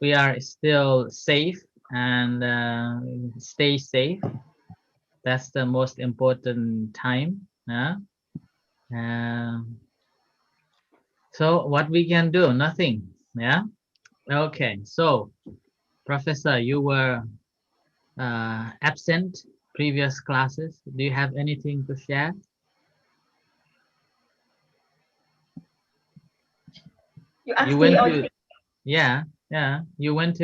we are still safe and stay safe. That's the most important time. Um, so what we can do? Nothing. Yeah. Okay. So, Professor, you were absent previous classes. Do you have anything to share? You You asked me went or to, yeah, yeah. Went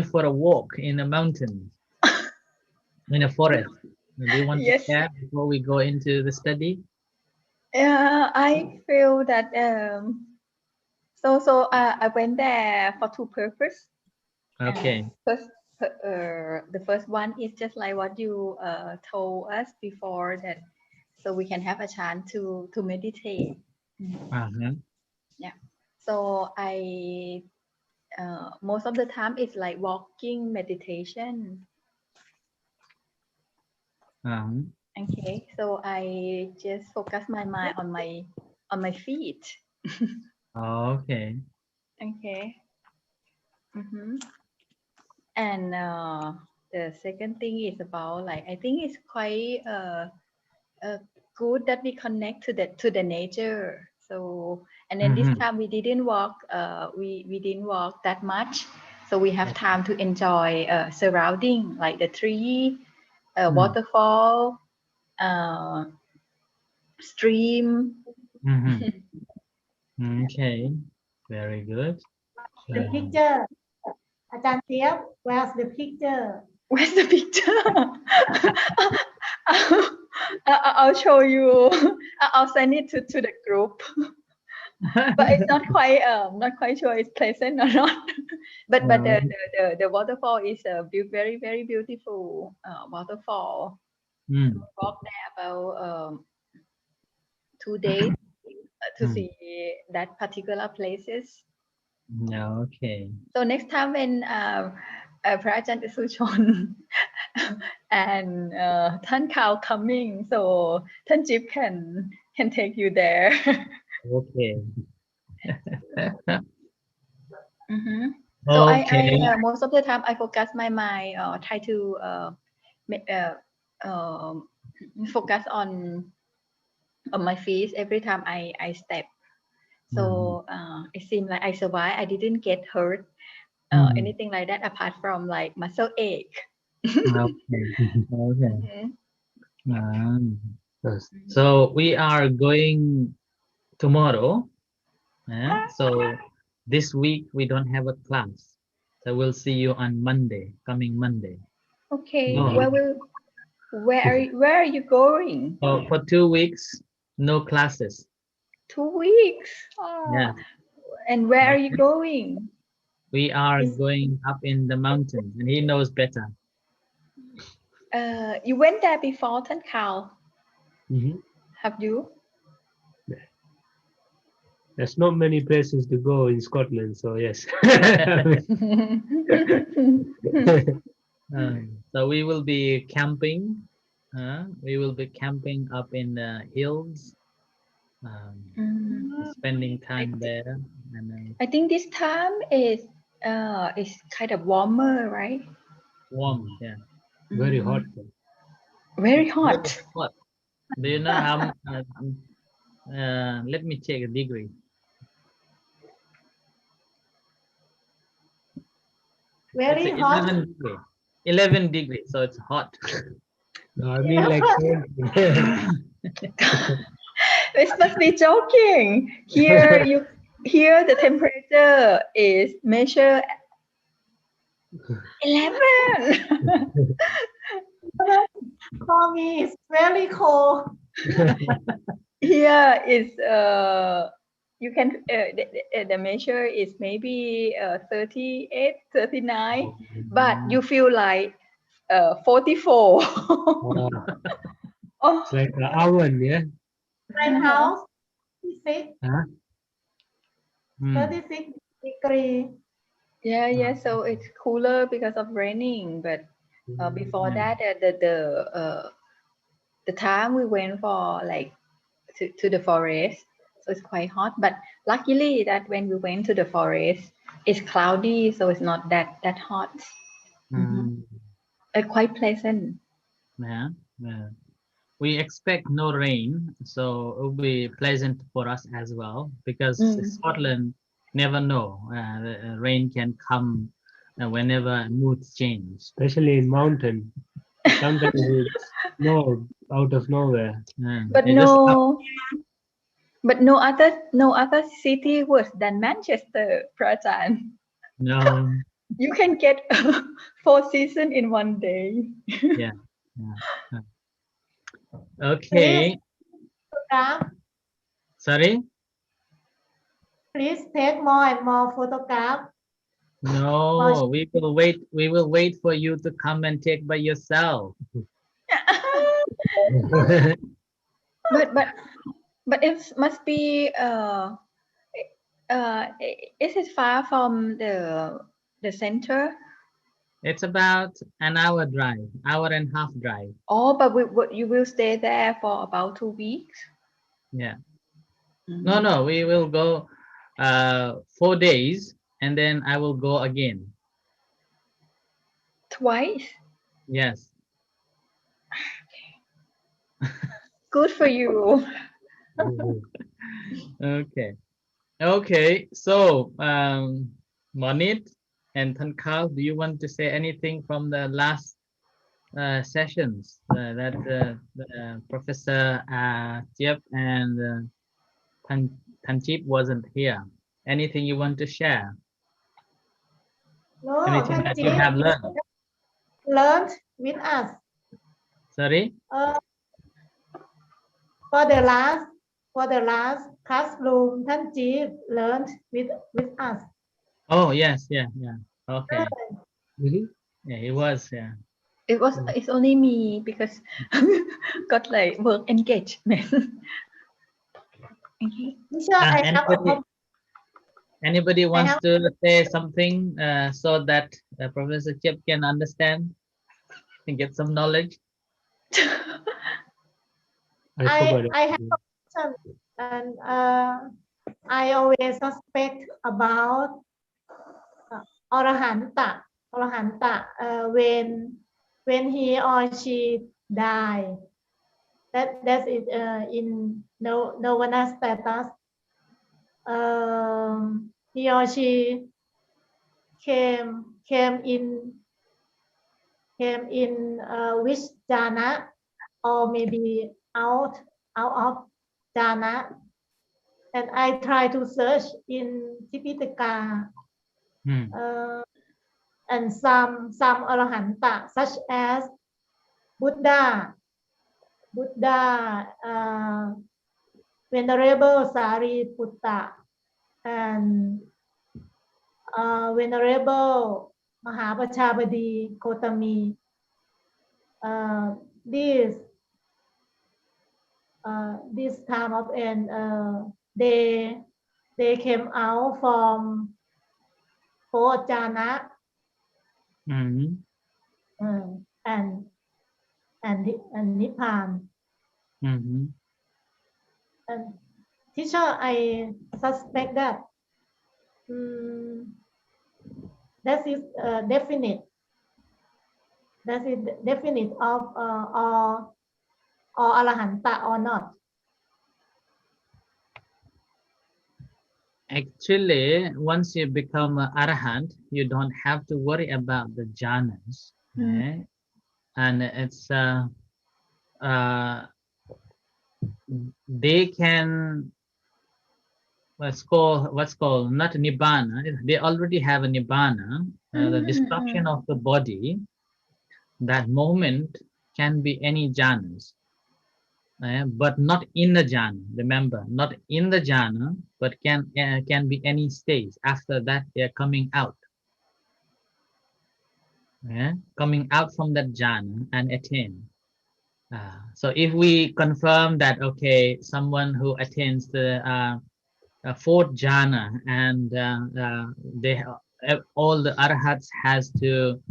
for a walk in the mountains, in a forest. Do you want to yes. share before we go into the study? I feel that I went there for two purposes. Okay. First, the first one is just like what you told us before, that so we can have a chance to meditate. Uh-huh. Yeah. So I most of the time it's like walking meditation. Uh-huh. Okay. So I just focus my mind on my feet. Okay. Okay. Mm-hmm. And the second thing is about, like, I think it's quite good that we connect to the nature. So, and then this Mm-hmm. time we didn't walk. We didn't walk that much, so we have time to enjoy surrounding, like the tree, waterfall, uh, stream. Mm-hmm. Okay. Very good. The picture. Ajahn Tiep, where's the picture? Where's the picture? I'll show you. I'll send it to the group. But it's not quite sure it's pleasant or not. But the waterfall is a very very beautiful waterfall. Mm. Walk there about 2 days to Mm. see that particular places. Yeah, okay. So next time when Phra Ajahn Suchon and Tan Khao coming, so Tan Jip can take you there. Okay. Mm-hmm. So Okay. most of the time I focus my mind, try to focus on my feet every time I step. Mm-hmm. So it seemed like I survived. I didn't get hurt, Mm-hmm. anything like that, apart from like muscle ache. Okay. Okay. Mhm. Um, so we are going tomorrow. Yeah. So this week we don't have a class. So we'll see you on Monday, coming Monday. Okay, No. where are you going? So for 2 weeks, no classes. 2 weeks. Yeah. And where are you Okay. going? We are Is going up in the mountains, and he knows better. You went there before, Tan Khao. Mhm. Have you? There's not many places to go in Scotland, so yes. So we will be camping. We will be camping up in the hills, um, Mm, spending I, time th- there, and I think this time is kind of warmer, right? warm. Yeah, Very hot. Mm, very very hot. hot. Do you know how? Let me check a degree. It's very hot. 11 degree. 11 degrees, so it's hot. No, I mean like 20. This must be joking. Here the temperature is measured 11. For me, it's very cold. Here is you can the measure is maybe 38, 39, but you feel like 44. It's Oh, like an oven, yeah? My uh-huh. house, 36, Huh? 36 degree. Yeah. So it's cooler because of raining, but before Yeah. that, the time we went for like to the forest. so it's quite hot. But luckily that when we went to the forest, it's cloudy, so it's not that hot. Mm, Quite pleasant. yeah, yeah. We expect no rain, so it will be pleasant for us as well because Scotland never know. The rain can come whenever moods change. Especially in mountain. Sometimes it's snow out of nowhere. Yeah, But they just no other city worse than Manchester, Prajan. no, You can get 4 seasons in one day. yeah, yeah. Please, Okay, photograph. sorry. Please take more and more photograph. No, we will wait. We will wait for you to come and take by yourself. but it must be is it far from the center? It's about an hour drive, hour and a half drive. Oh, but you will stay there for about 2 weeks. Yeah. No, we will go 4 days and then I will go again. Twice. Yes. Good for you. Okay. Okay. So, Monit and Tankal, do you want to say anything from the last sessions that Professor Diep and Tanjip wasn't here? Anything you want to share? No, Anything that you Tanjip have learned? learned with us. Sorry? For the last classroom, Tanjip learned with us. Oh, yes, yeah. Okay. Really? Yeah, he was, yeah. It's only me because got like work engagement. Okay. Teacher, I have a Anybody wants have- to say something so that Professor Chip can understand and get some knowledge? I forgot it. I have a question, and I always suspect about Arahanta. When he or she die. That is in nirvana status. He or she came in which jhana, or maybe out of jhana, and I try to search in Tipitaka, and some arahanta such as Buddha, Venerable Sariputta, and Venerable Mahapachabadi Kotami. This time of end, they came out from four jhana, and Nibbana. And teacher, I suspect that that is definite. That is definite of or arahanta or not. Actually, once you become an arahant, you don't have to worry about the jhanas. Right? And it's they can what's called not nibana. They already have a nibana, the destruction of the body. That moment can be any jhanas, but not in the jhana. Remember, not in the jhana, but can be any stage. After that, they are coming out. Coming out from that jhana and attain. So if we confirm that, okay, someone who attains the fourth jhana and they all the arhats has to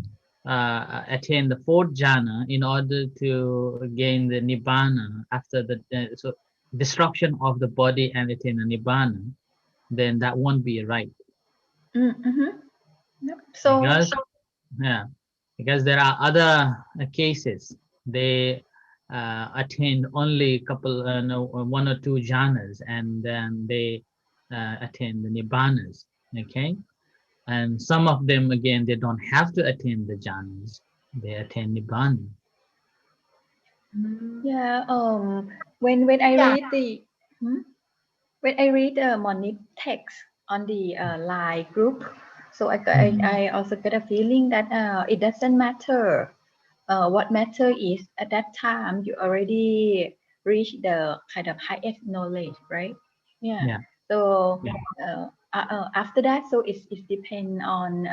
attain the fourth jhana in order to gain the nibbana after the so destruction of the body and attain a nibana, then that won't be right. Yep. So Because, yeah, because there are other cases. They attained only couple, no, one or two jhanas, and then they attain the nibbanas. Okay, and some of them again they don't have to attain the jhanas; they attain nibbana. yeah, when I Yeah. read the when I read Monip text on the Line group, so I also get a feeling that it doesn't matter. What matter is at that time you already reach the kind of highest knowledge, right? Yeah. Yeah. So Yeah. after that, so it depends on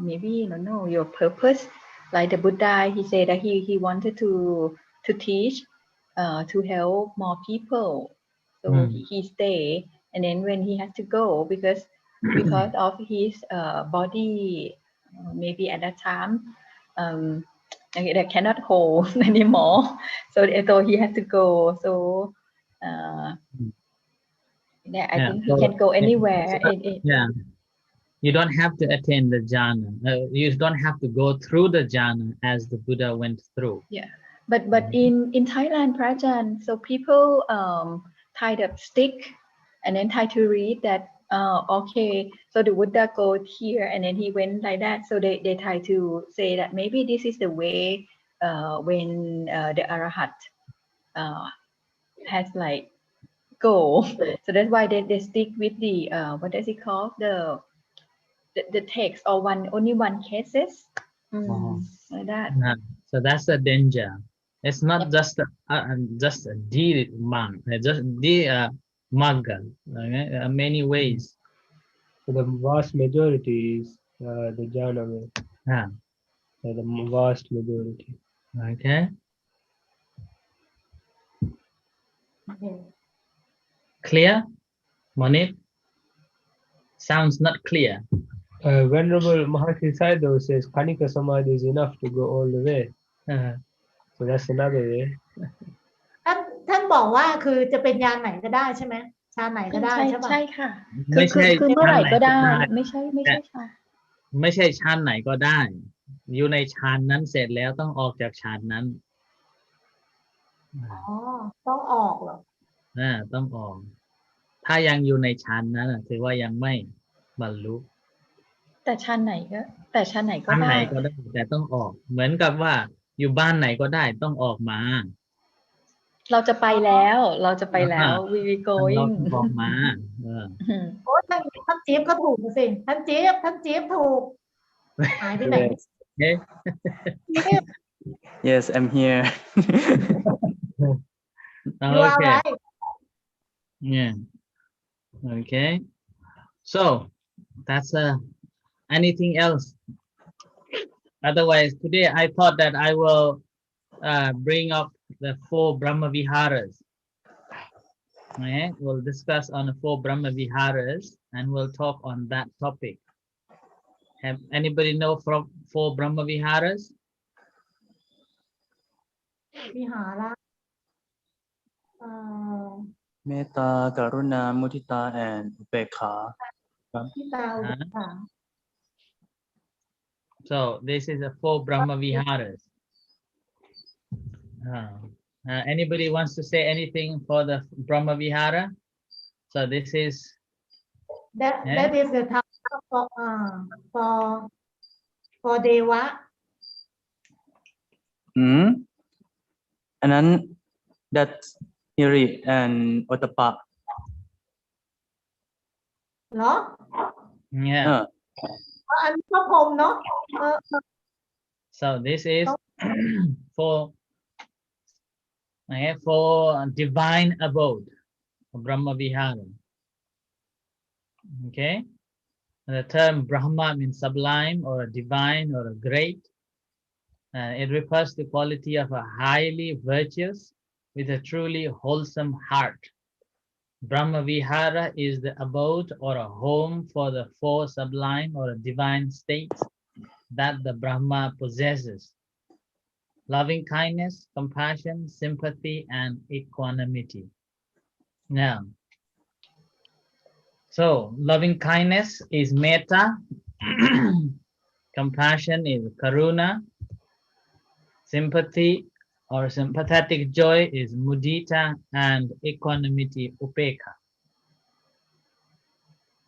maybe your purpose. Like the Buddha, he said that he wanted to teach, to help more people. So he stay, and then when he had to go because of his body, maybe at that time, that cannot hold anymore. So he had to go. So yeah, I Yeah. think he So, can go anywhere. yeah, you don't have to attain the jhana. You don't have to go through the jhana as the Buddha went through. Yeah, but in Thailand, Prajan, so people kind of stick and then try to read that. Okay, so the Buddha go here and then he went like that. So they try to say that maybe this is the way when the Arahat has like go. So that's why they stick with the what does it called, the text, or only one cases, like that. Yeah. So that's the danger. It's not Yep. just a D mag, just the magga. Okay? Many ways. So the vast majority is the jhana way. Yeah. The vast majority. Okay. Clear, Monit? Sounds not clear. Venerable Mahasi Sayadaw says Kanika Samadhi is enough to go all the way. So that's another way. ท่านบอกว่าคือจะเป็นยานไหนก็ได้ใช่ไหมฌานไหนก็ได้ใช่ป่ะ ใช่ค่ะ ไม่ใช่ คือเมื่อไหร่ก็ได้ ฌานไหนก็ได้ ไม่ใช่ค่ะ ไม่ใช่ฌานไหนก็ได้ อยู่ในฌานนั้นเสร็จแล้วต้องออกจากฌานนั้น อ๋อต้องออกเหรอ ต้องออก ถ้ายังอยู่ในฌานนั้นถือว่ายังไม่บรรลุ แต่ชั้นไหนก็ ฌานไหนก็ได้แต่ต้องออก เหมือนกับว่าอยู่บ้านไหนก็ได้ต้องออกมา เราจะไปแล้ว we will เรา going ต้องออกมา โอ้ท่านจี๊บก็ถูกสิท่านจี๊บถูกหายไปไหน Okay. Yes, I'm here. You are Okay. right. Yeah. Okay. So that's anything else? Otherwise, today I thought that I will bring up the 4 brahmaviharas. Okay, we'll discuss on the 4 brahmaviharas and we'll talk on that topic. Have anybody know from 4 brahmaviharas? วิหาระ Metta, Karuna, Mudita, and Upekha. ที่ตาอุปถัมภ์ So this is the 4 brahmaviharas. Anybody wants to say anything for the brahmavihara? So this is that is the time for Deva. And then that's Hiri and Ottappa. เหรอ yeah. อันนี้ก็พรหมเนาะ So this is for divine abode, brahmavihara. Okay, the term Brahma means sublime or a divine or a great. It refers to the quality of a highly virtuous with a truly wholesome heart. Brahmavihara is the abode or a home for the 4 sublime or divine states that the Brahma possesses: loving kindness, compassion, sympathy, and equanimity. Now, so loving kindness is metta, compassion is karuna, sympathy or sympathetic joy is mudita, and equanimity upekha.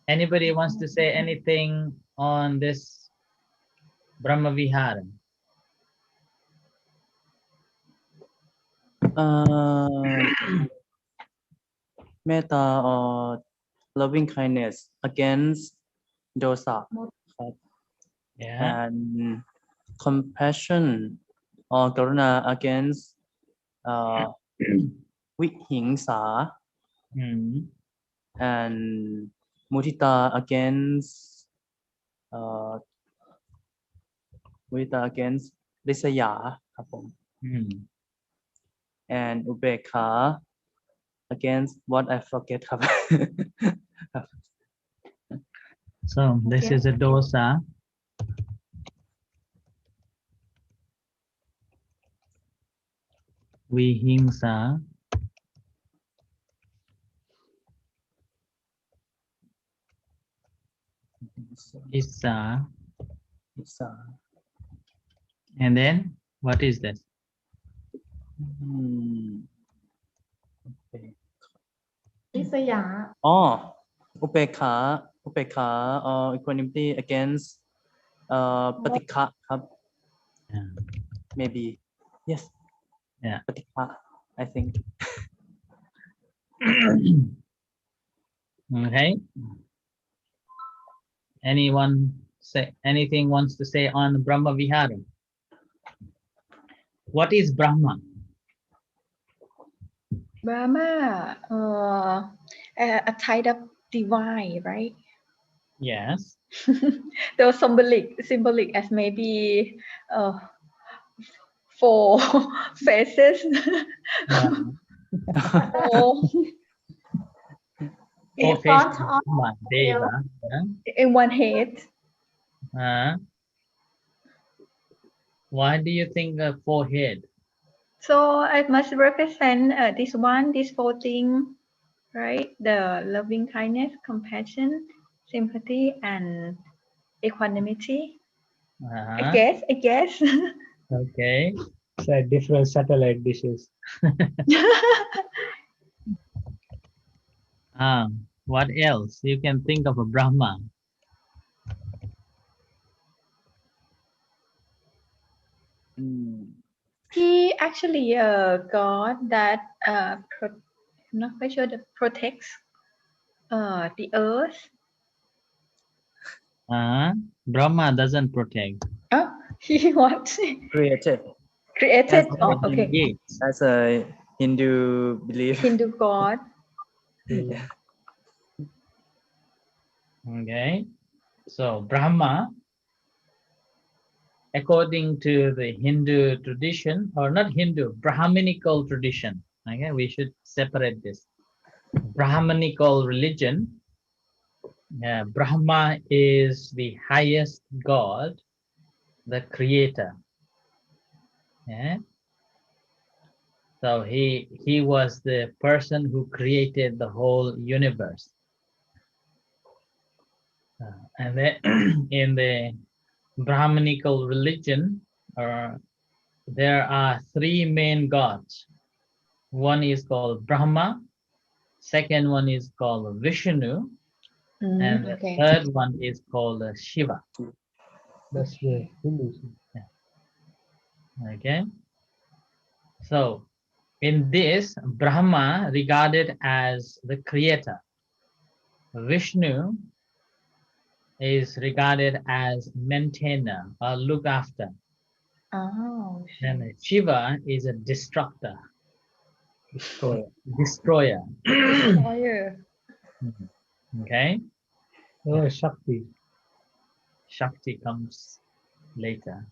Anybody wants to say anything on this brahmavihara? Metta or loving kindness against dosa, Yeah. and compassion or karuna against vihingsa, and mudita against risaya ครับผม and ubekha against what I forget ครับ So this is a dosa. Vihingsa. Issa. And then what is this? Isaya. Oh, upekha or equanimity against patikha ครับ Yeah. maybe yes Yeah. patikha I think. Okay. Anyone say anything wants to say on Brahma Vihara? What is Brahma? Brahma, a type of divine, right? Yes. Though symbolic as maybe 4 faces. Yeah. Or Four In faces front of of Brahma, Deva. in one head. Why do you think a forehead? So it must represent this 4 things, right? The loving kindness, compassion, sympathy, and equanimity. I guess. Okay. It's like different satellite dishes. What else? You can think of a Brahma. He actually a god that I'm not quite sure that protects the earth. Brahma doesn't protect. Oh, he what? created Created. Oh, okay. Yes. That's a Hindu belief. Hindu god. Okay. So Brahma, according to the Hindu tradition, or not Hindu, Brahminical tradition. Okay, we should separate this. Brahminical religion, Brahma is the highest god, the creator. Yeah. So he was the person who created the whole universe. And then in the Brahminical religion, there are 3 main gods. One is called Brahma, second one is called Vishnu, and the Okay. third one is called Shiva. That's the Hinduism. Okay. So in this, Brahma regarded as the creator. Vishnu is regarded as maintainer or look after. Oh. And Shiva is a destructor. Destroyer. Destroyer. Destroyer. Okay. Oh, Shakti. Shakti comes later.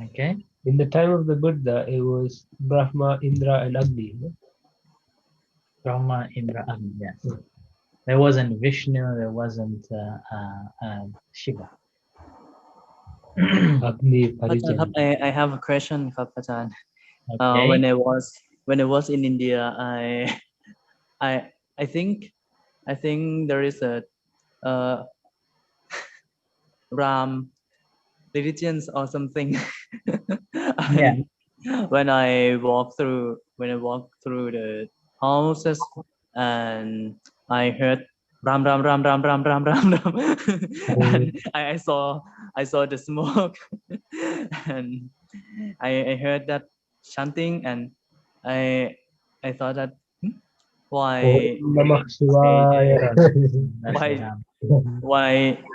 Okay. In the time of the Buddha, it was Brahma, Indra, and Agni. No? Brahma, Indra, Agni. Yes. There wasn't Vishnu. There wasn't Shiva. Agni, อาจารย์ครับ Parijan. I have a question ครับอาจารย์ Okay. when I was in India I think there is a Ram religions or something. Yeah. And when I walk through the houses, and I heard Ram Ram Ram Ram Ram Ram Ram Ram, and I saw the smoke, and I heard that chanting, and I thought that why Namah Shivaya. That's why Ram.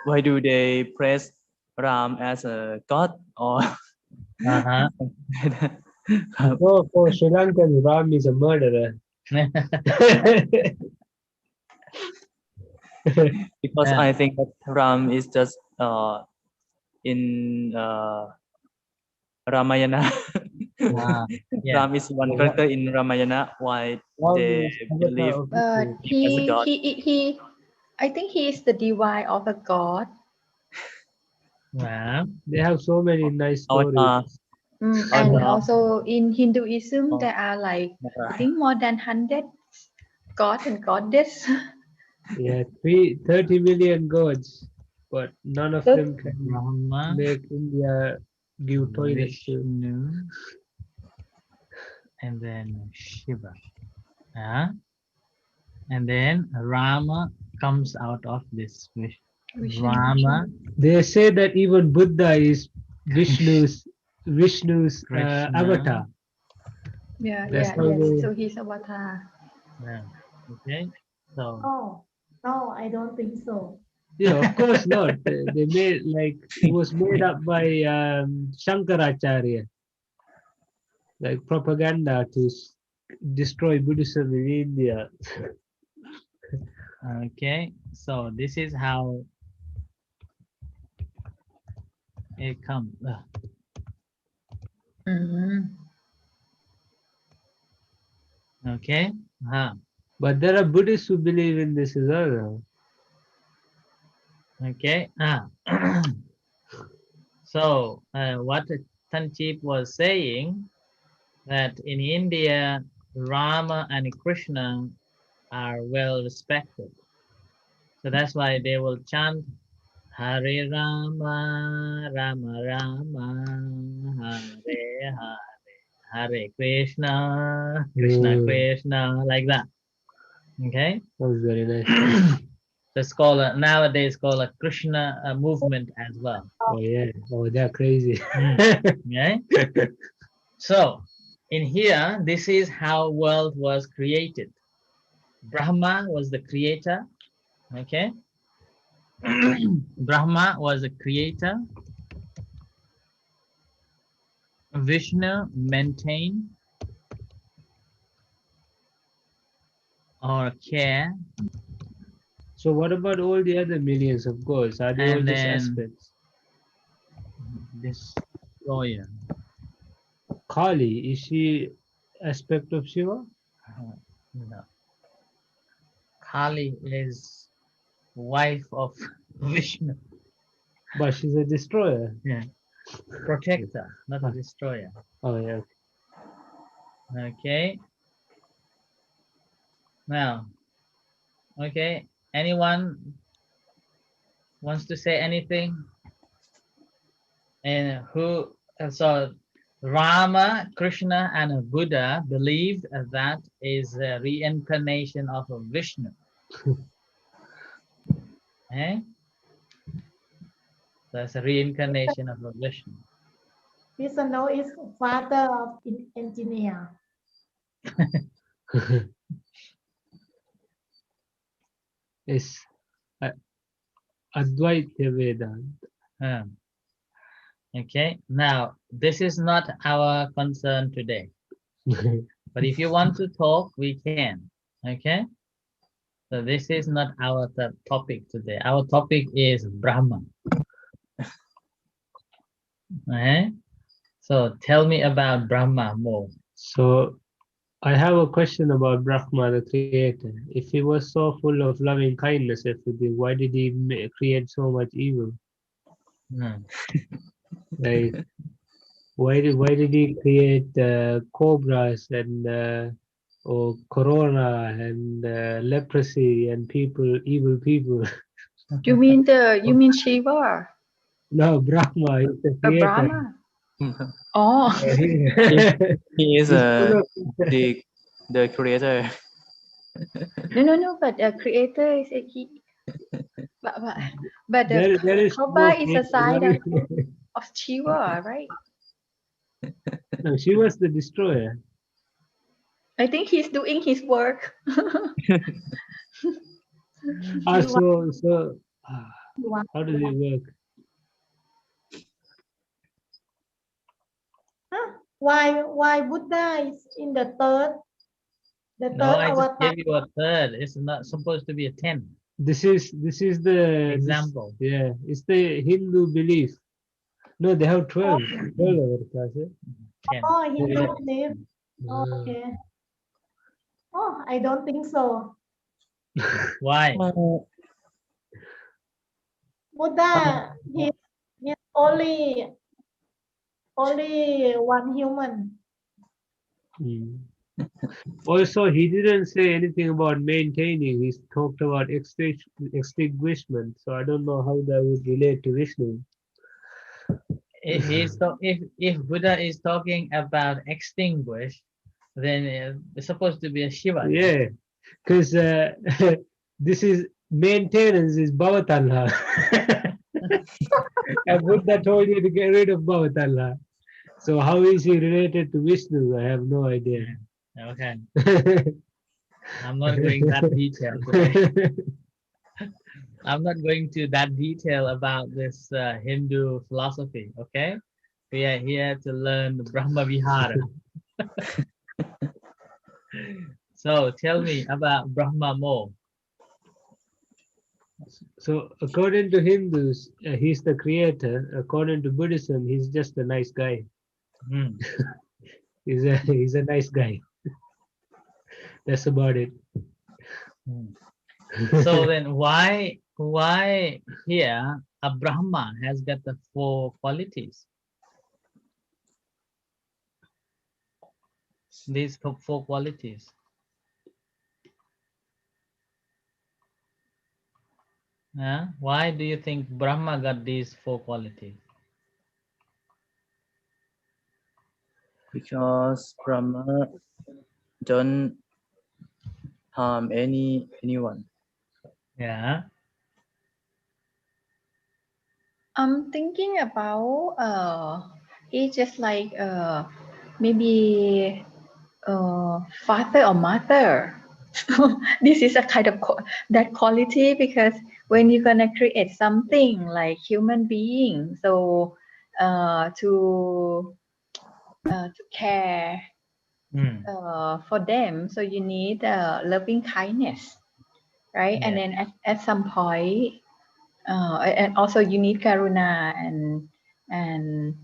why do they praise Ram as a god or Uh-huh. No, for Sri Lankan, Ram is a murderer. because Yeah. I think that Ram is just in Ramayana. Yeah. Ram is one character in Ramayana. Why Ram they is avatar believe of But Vishnu. as a god? he I think he is the divine of a god. Wow. They have so many nice stories. Avatar, And avatar. also in Hinduism, Oh, there are like, I Metta. think more than 100 god and goddess. Yeah, 30 million gods, but none of them can Brahma, make India give toilets to. Vishnu, and then Shiva. Yeah. And then Rama comes out of this Vishnu. Rama, They say that even Buddha is Vishnu's Krishna. avatar. That's how Yes. they. So he's avatar. Yeah. Okay. So Oh, no, I don't think so. Yeah, of course not. They made like it was made up by Shankaracharya, like propaganda to destroy Buddhism in India. okay. So this is how it comes. Mhm. Okay. But there are Buddhists who believe in this as well. Okay. So what Tanchip was saying, that in India, Rama and Krishna are well respected. So that's why they will chant Hare Rama, Rama Rama, Hare Hare, Hare Krishna, Krishna Krishna, like that. Okay. That was very nice. So it's called nowadays called a Krishna movement as well. Oh yeah. Oh, they're crazy. Okay. So in here, this is how world was created. Brahma was the creator. Okay. Brahma was the creator. Vishnu maintain or care. So what about all the other millions of gods? Are they all And just then aspects? destroyer. Kali, is she aspect of Shiva? No. Kali is wife of Vishnu. But she's a destroyer. Yeah. Protector, not a destroyer. Oh yeah. Okay. Now, okay. Anyone wants to say anything? And who? So Rama, Krishna, and Buddha believed that is a reincarnation of a Vishnu. Eh? That's a reincarnation of a Vishnu. Vishnu is father of engineer. It's Advaita Vedanta. Okay. Now, this is not our concern today. But if you want to talk, we can. Okay. So this is not our topic today. Our topic is Brahma. Okay. So tell me about Brahma more. So I have a question about Brahma, the creator. If he was so full of loving kindness, everything, why did he create so much evil? Like, why did he create cobras and or corona and leprosy and people, evil people. You mean Shiva No, Brahma is the or creator. Brahma? Oh, He is He's full of- the creator. no. But the creator is a he. But the there is Kaba no is a side creator. of Shiva, right? No, she was the destroyer. I think he's doing his work. How does it work? Huh? Why Buddha is in the No, third I just avatar? gave you a third. It's not supposed to be a 10. This is the Example. yeah, it's the Hindu belief. No, they have 12 avatars. 10. Oh, he Yeah. don't live. Okay. Oh, I don't think so. Why? Buddha, he's only one human. Mm. Also, he didn't say anything about maintaining. He talked about extinguishment. So I don't know how that would relate to Vishnu. If Buddha is talking about extinguish, then it's supposed to be a Shiva. Yeah, because this is maintenance is Bhavatalha. And Buddha told you to get rid of Bhavatalha. So how is he related to Vishnu? I have no idea. Okay. I'm not going that detail today. I'm not going to that detail about this Hindu philosophy. Okay. We are here to learn Brahmavihara. So tell me about Brahma more. So according to Hindus, he's the creator. According to Buddhism, he's just a nice guy. Hmm. He's a nice guy. That's about it. Hmm. So then why here a Brahma has got the 4 qualities? These 4 qualities. Why do you think Brahma got these 4 qualities? Because Brahma don't harm anyone. I'm thinking about it's just like maybe father or mother. This is a kind of that quality, because when you're gonna create something like human being, so to care for them, so you need loving kindness, right? And then at some point, and also you need karuna and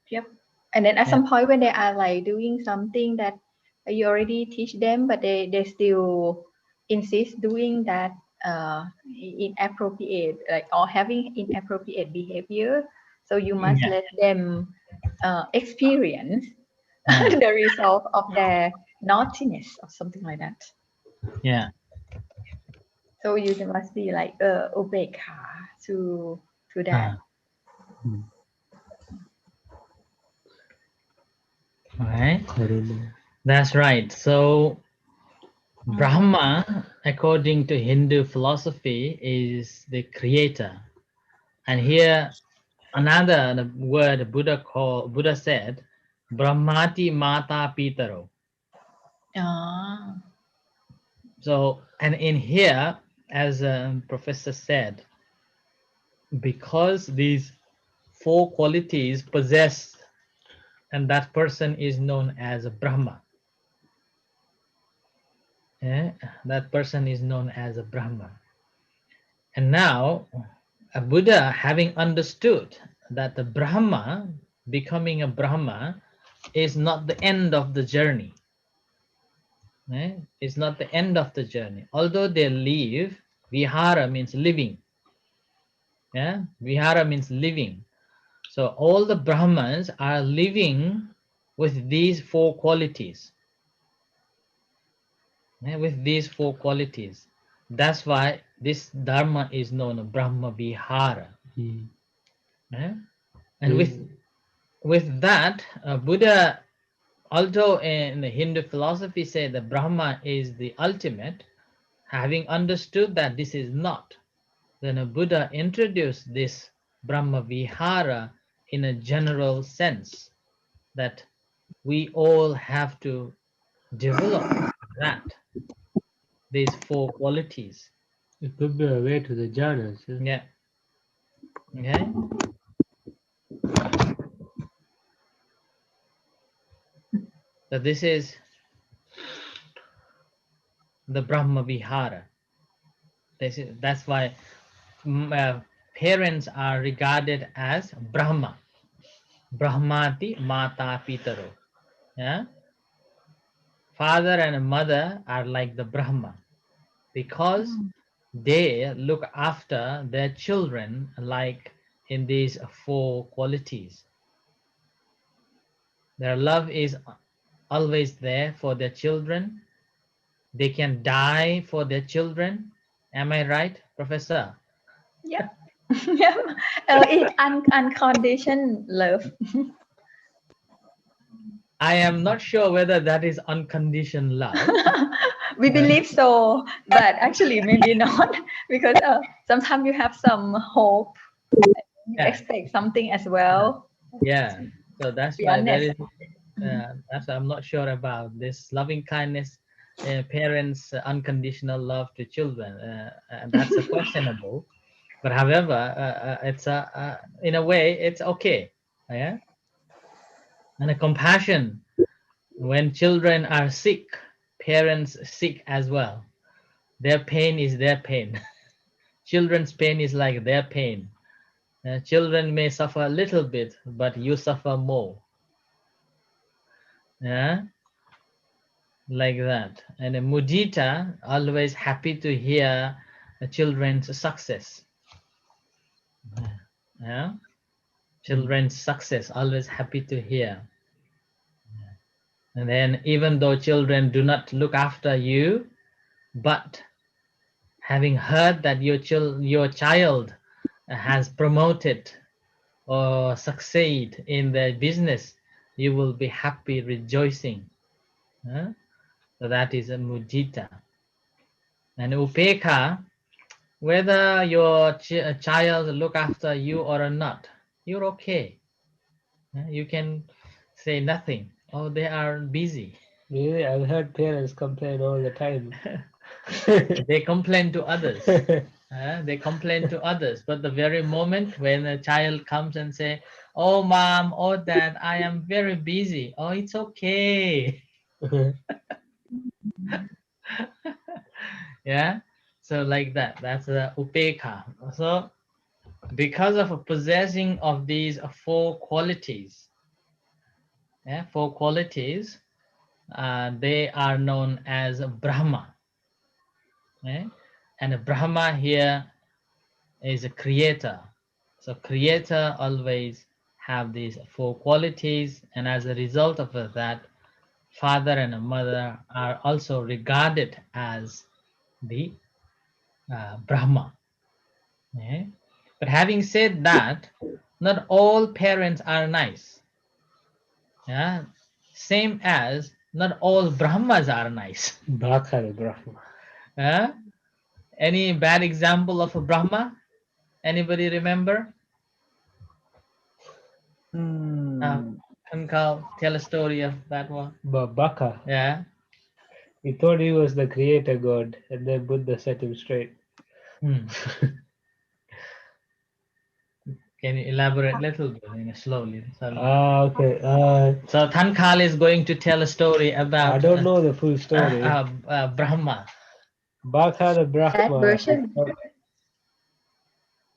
yep. And then at some point when they are like doing something that you already teach them, but they still insist doing that inappropriate, like, or having inappropriate behavior, so you must let them experience the result of their naughtiness or something like that. Yeah. So you must be like ubekha to that. All right. That's right. So Brahma, according to Hindu philosophy, is the creator. And here another word Buddha said, Brahmati Mata Pitaro. So, and in here, as a professor said, because these 4 qualities possessed, and that person is known as a Brahma. That person is known as a Brahma. And now, a Buddha, having understood that the Brahma, becoming a Brahma, is not the end of the journey. It's not the end of the journey. Although they live, vihara means living. Vihara means living. So all the Brahmans are living with these four qualities. With these four qualities. That's why this dharma is known as brahmavihara. And with that, Buddha, although in the Hindu philosophy say that Brahma is the ultimate, having understood that this is not, then a Buddha introduced this brahmavihara in a general sense, that we all have to develop that, these four qualities. It could be a way to the jhanas. Yeah. Okay. So this is the brahmavihara. That's why parents are regarded as Brahma. Brahmati mata pitaro. Yeah. Father and mother are like the Brahma, because they look after their children like in these four qualities. Their love is always there for their children. They can die for their children. Am I right, Professor? Yeah. Yeah. It's unconditioned love. I am not sure whether that is unconditioned love. We believe so, but actually maybe not, because sometimes you have some hope, you Yeah. expect something as well. Yeah. So that's Be why there honest. is. That's why I'm not sure about this loving kindness, parents' unconditional love to children. That's a questionable. But however, it's in a way it's okay. Yeah. And a compassion when children are sick, parents sick as well. Their pain is their pain. Children's pain is like their pain. Children may suffer a little bit, but you suffer more. Yeah, like that. And a mudita, always happy to hear the children's success. Yeah, children's success, always happy to hear. And then even though children do not look after you, but having heard that your child has promoted or succeed in their business, you will be happy, rejoicing. So that is a mudita. And upeka, whether your child look after you or not, you're okay. You can say nothing. Oh, they are busy. Really, I've heard parents complain all the time. They complain to others. They complain to others, but the very moment when a child comes and say, "Oh, mom, oh, dad, I am very busy." Oh, it's okay. Yeah. So like that. That's the upeka. So because of possessing of these four qualities, four qualities, they are known as Brahma. And Brahma here is a creator. So creator always have these four qualities, and as a result of that, father and mother are also regarded as the Brahma. But having said that, not all parents are nice. Yeah, same as not all Brahmas are nice. Bhakara Brahma. Any bad example of a Brahma? Anybody remember? Kankal, tell a story of that one. Baka. Yeah. He thought he was the creator god, and then Buddha set him straight. Can you elaborate a little bit slowly? Okay. So Thankal is going to tell a story about. I don't know the full story. Brahma. Baka the Brahma. That version.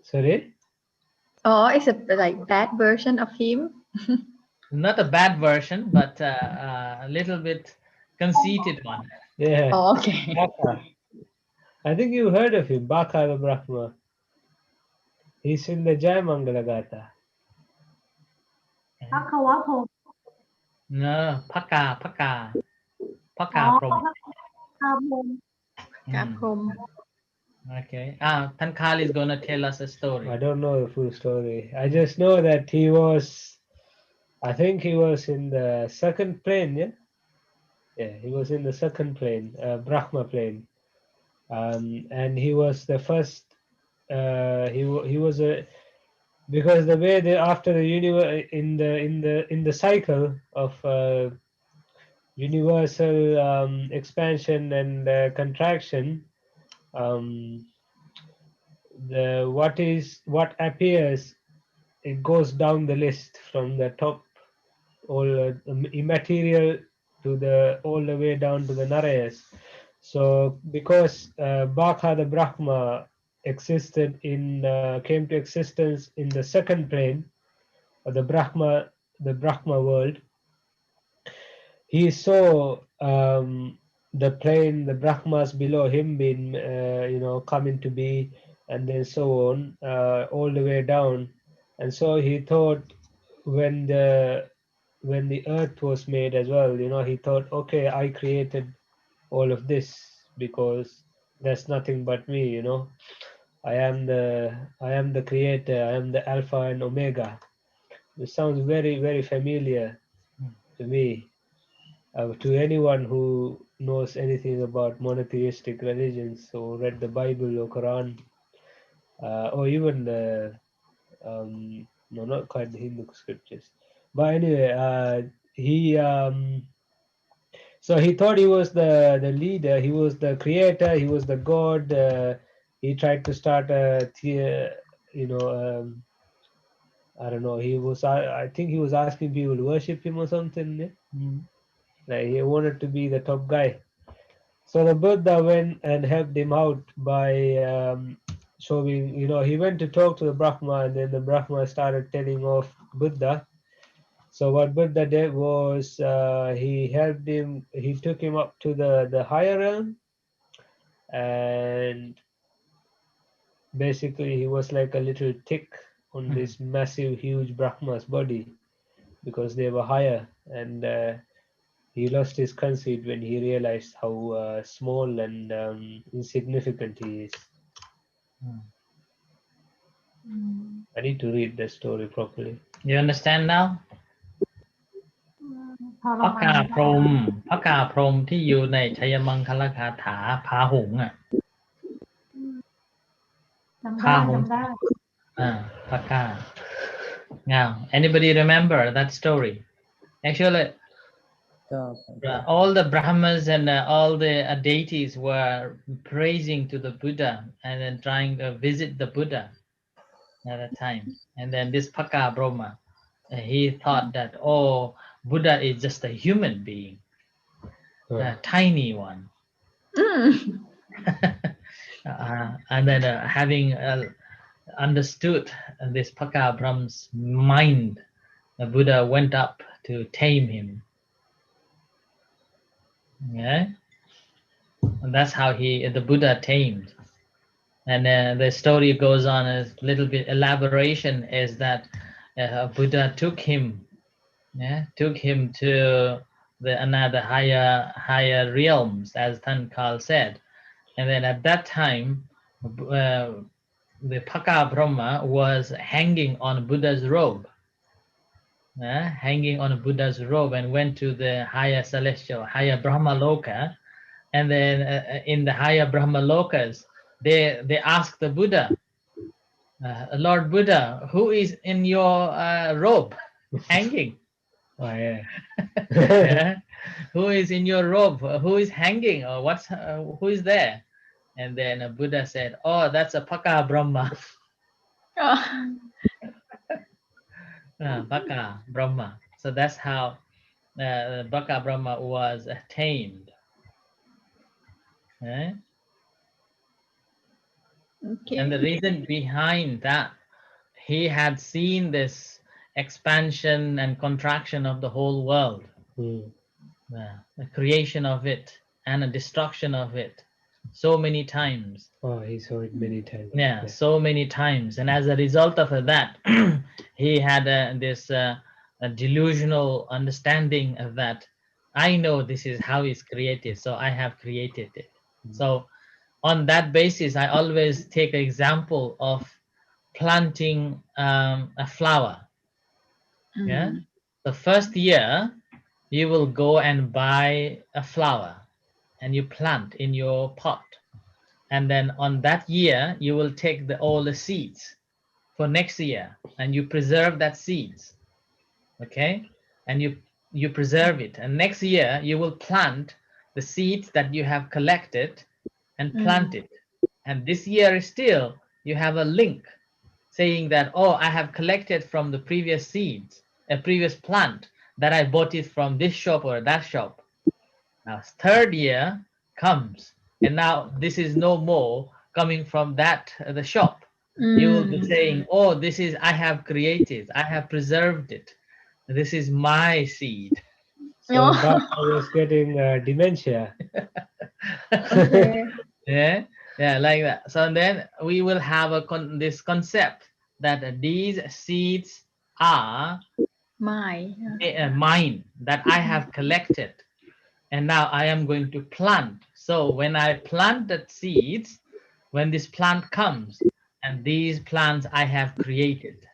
Sorry? Oh, it's a like bad version of him. Not a bad version, but a little bit conceited one. Yeah. Oh, okay. Baka. I think you heard of him, Baka the Brahma. He's in the Jai Mangala Gatha. Bhakavato. No, Paka, Paka, อ๋อ Paka from. พระพรหม กาพรหม Okay. Tan Kal is gonna tell us a I story. don't know the full story. I just know that he was, I think he was in the second plane, yeah? Yeah, he was in the second plane, Brahma plane. And he was the first, he was a, because the way they, after the universe, in the cycle of universal expansion and contraction, um, what appears, it goes down the list from the top, all immaterial to the all the way down to the Narayas. So because Baka the Brahma existed came to existence in the second plane, or the Brahma world, he saw the plane, the Brahmas below him being come into be, and then so on, all the way down. And so he thought, when the earth was made as well, he thought, okay, I created all of this, because there's nothing but me. I am the creator, I am the Alpha and Omega. It sounds very, very familiar to me, to anyone who knows anything about monotheistic religions, or read the Bible or Quran, or even the no, not quite the Hindu scriptures. But anyway, so he thought he was the leader, he was the creator, he was the god. He tried to start I don't know. I think he was asking people to worship him or something. Yeah? Like he wanted to be the top guy. So the Buddha went and helped him out by showing, he went to talk to the Brahma, and then the Brahma started telling off Buddha. So what Buddha did was, he helped him, he took him up to the higher realm, and basically he was like a little tick on this massive, huge Brahma's body, because they were higher, and he lost his conceit when he realized how small and insignificant he is. I need to read the story properly. You understand now? ทร พระ มาก าน พรหมพระกาพรหมที่อยู่ในชัยมังคลคาถาพาหุงอ่ะ จำ พา ได้ หุง จำได้ พระกา Now anybody remember that story? Actually all the Brahmas and all the deities were praising to the Buddha, and then trying to visit the Buddha at that time. And then this Paka Brahma, he thought that, oh, Buddha is just a human being, a tiny one. อืม And then having understood this Paka Brahma's mind, the Buddha went up to tame him. Yeah, and that's how the Buddha tamed. And the story goes on, a little bit elaboration is that Buddha took him to the another higher realms, as Tan Kal said. And then at that time, the Paka Brahma was hanging on Buddha's robe, and went to the higher celestial, higher Brahmaloka. And then in the higher Brahmalokas, they asked the Buddha, Lord Buddha, who is in your robe hanging? Oh, yeah. Yeah. Who is in your robe? Who is hanging? Or who is there? And then Buddha said, oh, that's a Paka Brahma. อ๋อ Paka Brahma. So that's how Paka Brahma was tamed. Eh? โอเค And the reason behind that, he had seen this expansion and contraction of the whole world, the creation of it and the destruction of it, so many times. Oh, he saw it many times. So many times. And as a result of that, he had this a delusional understanding of that I know this is how it's created, so I have created it. So on that basis, I always take an example of planting a flower. Yeah. The first year, you will go and buy a flower and you plant in your pot. And then on that year, you will take all the seeds for next year and you preserve that seeds. Okay. And you preserve it. And next year, you will plant the seeds that you have collected and plant it. And this year still, you have a link saying that, oh, I have collected from the previous seeds, a previous plant that I bought it from this shop or that shop. Now, third year comes, and now this is no more coming from that the shop. You will be saying, oh, this is I have created, I have preserved it. This is my seed. So Baba was getting dementia. Okay. Yeah, yeah, like that. So then we will have this concept that these seeds are mine, that I have collected, and now I am going to plant. So when I plant the seeds, when this plant comes, and these plants I have created.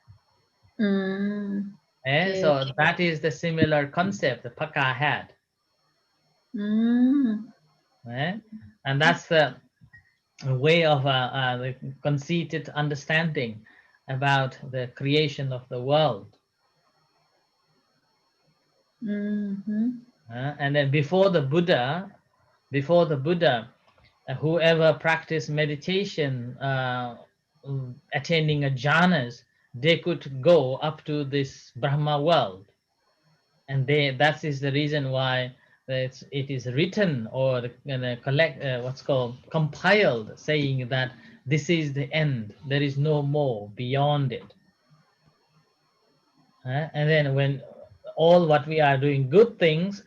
Okay. So that is the similar concept the Paka had. And that's the way of the conceited understanding about the creation of the world. And then before the Buddha, whoever practiced meditation, attaining a jhanas, they could go up to this Brahma world, and that is the reason why it is written or what's called compiled, saying that this is the end, there is no more beyond it. And then when all what we are doing good things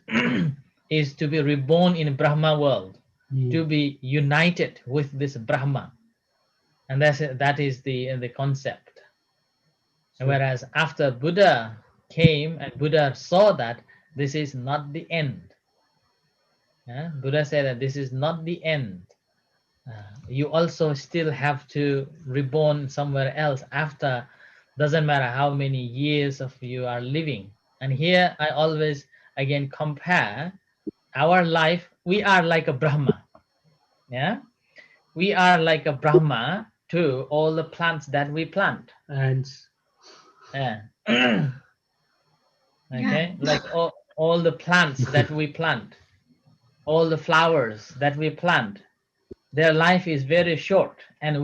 is to be reborn in Brahma world, to be united with this Brahma, and that is the concept. Whereas after Buddha came and Buddha saw that this is not the end. Buddha said that this is not the end. You also still have to reborn somewhere else after, doesn't matter how many years of you are living. And here I always again compare our life. We are like a Brahma. Yeah, we are like a Brahma to all the plants that we plant. Ants. Yeah. Okay, like all the plants that we plant, all the flowers that we plant, their life is very short, and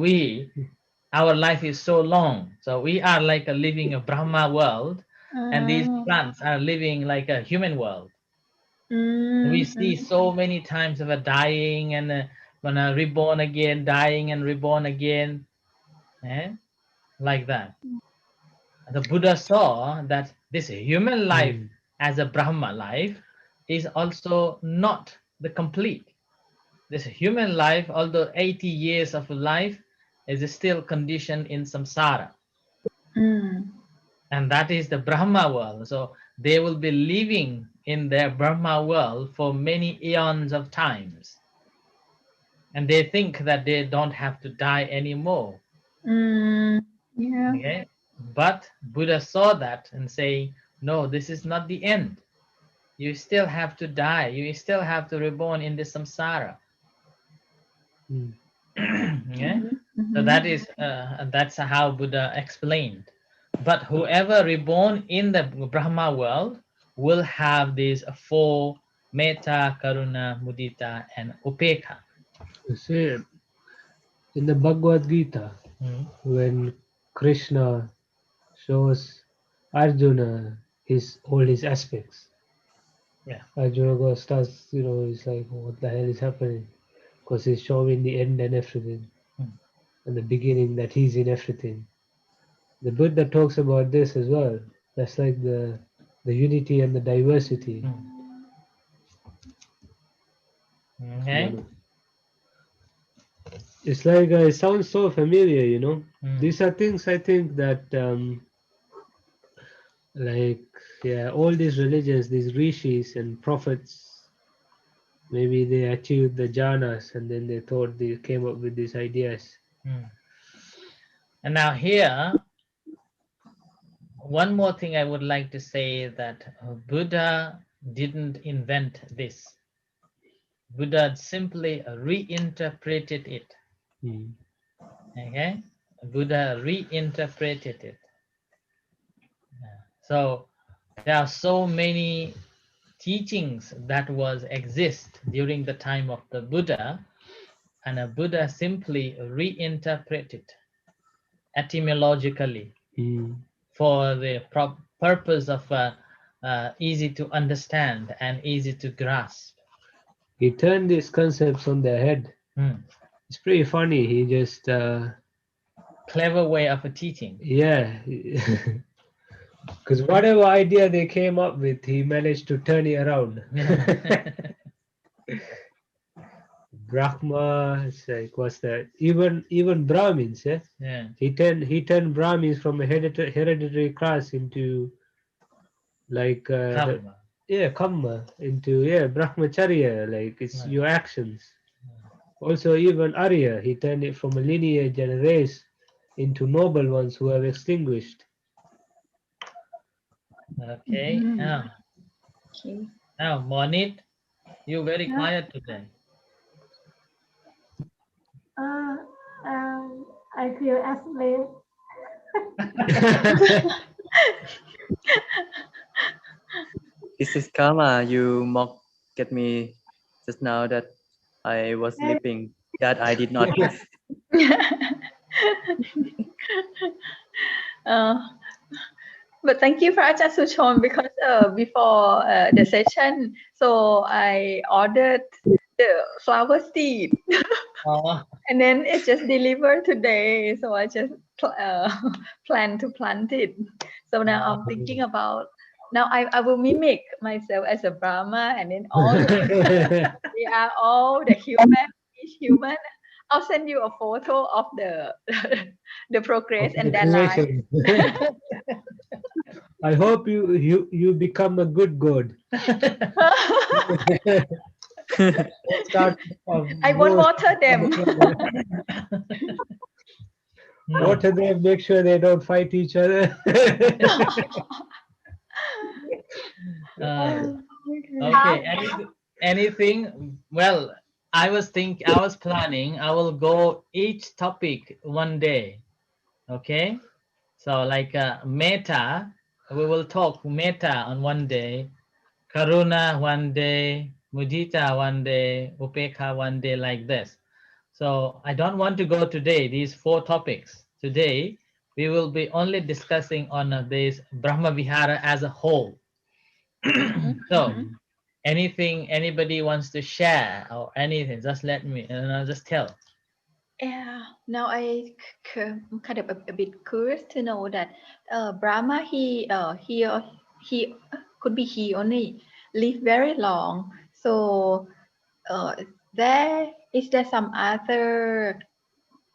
our life is so long. So we are like living a Brahma world, and these plants are living like a human world. We see so many times of a dying and reborn again, dying and reborn again, like that. The Buddha saw that this human life as a Brahma life is also not the complete. This human life, although 80 years of life, is still conditioned in samsara. And that is the Brahma world. So they will be living in their Brahma world for many eons of times. And they think that they don't have to die anymore. Okay? But Buddha saw that and saying, no, this is not the end. You still have to die. You still have to reborn in the samsara. Yeah? So that's how Buddha explained. But whoever reborn in the Brahma world will have these four: Metta, Karuna, Mudita, and Upekha. You see, in the Bhagavad Gita, when Krishna shows Arjuna all his aspects, Arjuna starts, he's like, what the hell is happening? Because he's showing the end and everything, and the beginning, that he's in everything. The Buddha talks about this as well. That's like the unity and the diversity. Okay. It's like it sounds so familiar, These are things I think that like, yeah, all these religions, these rishis and prophets, maybe they achieved the jhanas and then they thought they came up with these ideas. And now here, one more thing I would like to say that Buddha didn't invent this. Buddha simply reinterpreted it. Okay, Buddha reinterpreted it. So there are so many teachings that was exist during the time of the Buddha, and a Buddha simply reinterpreted etymologically for the purpose of easy to understand and easy to grasp. He turned these concepts on their head. It's pretty funny. He just Clever way of teaching. yeah, because whatever idea they came up with, he managed to turn it around. Brahma, it's like, what's that? Even Brahmins, yeah. Yeah. He turned Brahmins from a hereditary class into like Karma. karma, into brahmacharya, like it's Right. your actions. Also, even Arya, he turned it from a lineage and a race into noble ones who have extinguished. Okay. Now, Okay. now, Monit, you very quiet today. I feel asleep. This is karma. You mocked at me just now that I was sleeping. That I did not. uh, but thank you for Ajahn Suchon because before the session, so I ordered the flower seed. Oh. And then it just delivered today, so I just plan to plant it. So now I'm thinking about, now I will mimic myself as a Brahma, and then all we are all the human, each human. I'll send you a photo of the the progress and that line. I hope you become a good god. Start I won't water them. Water them, make sure they don't fight each other. Okay. Anything? Well, I was planning. I will go each topic one day. Okay. So like Metta, we will talk Metta on one day, Karuna one day, Mudita one day, Upekha one day, like this. So I don't want to go today, these 4 topics. Today, we will be only discussing on this Brahmavihara as a whole. So anything anybody wants to share or anything, just let me, just tell. Yeah, now I'm kind of a bit curious to know that Brahma, he could be he only live very long. So is there some other,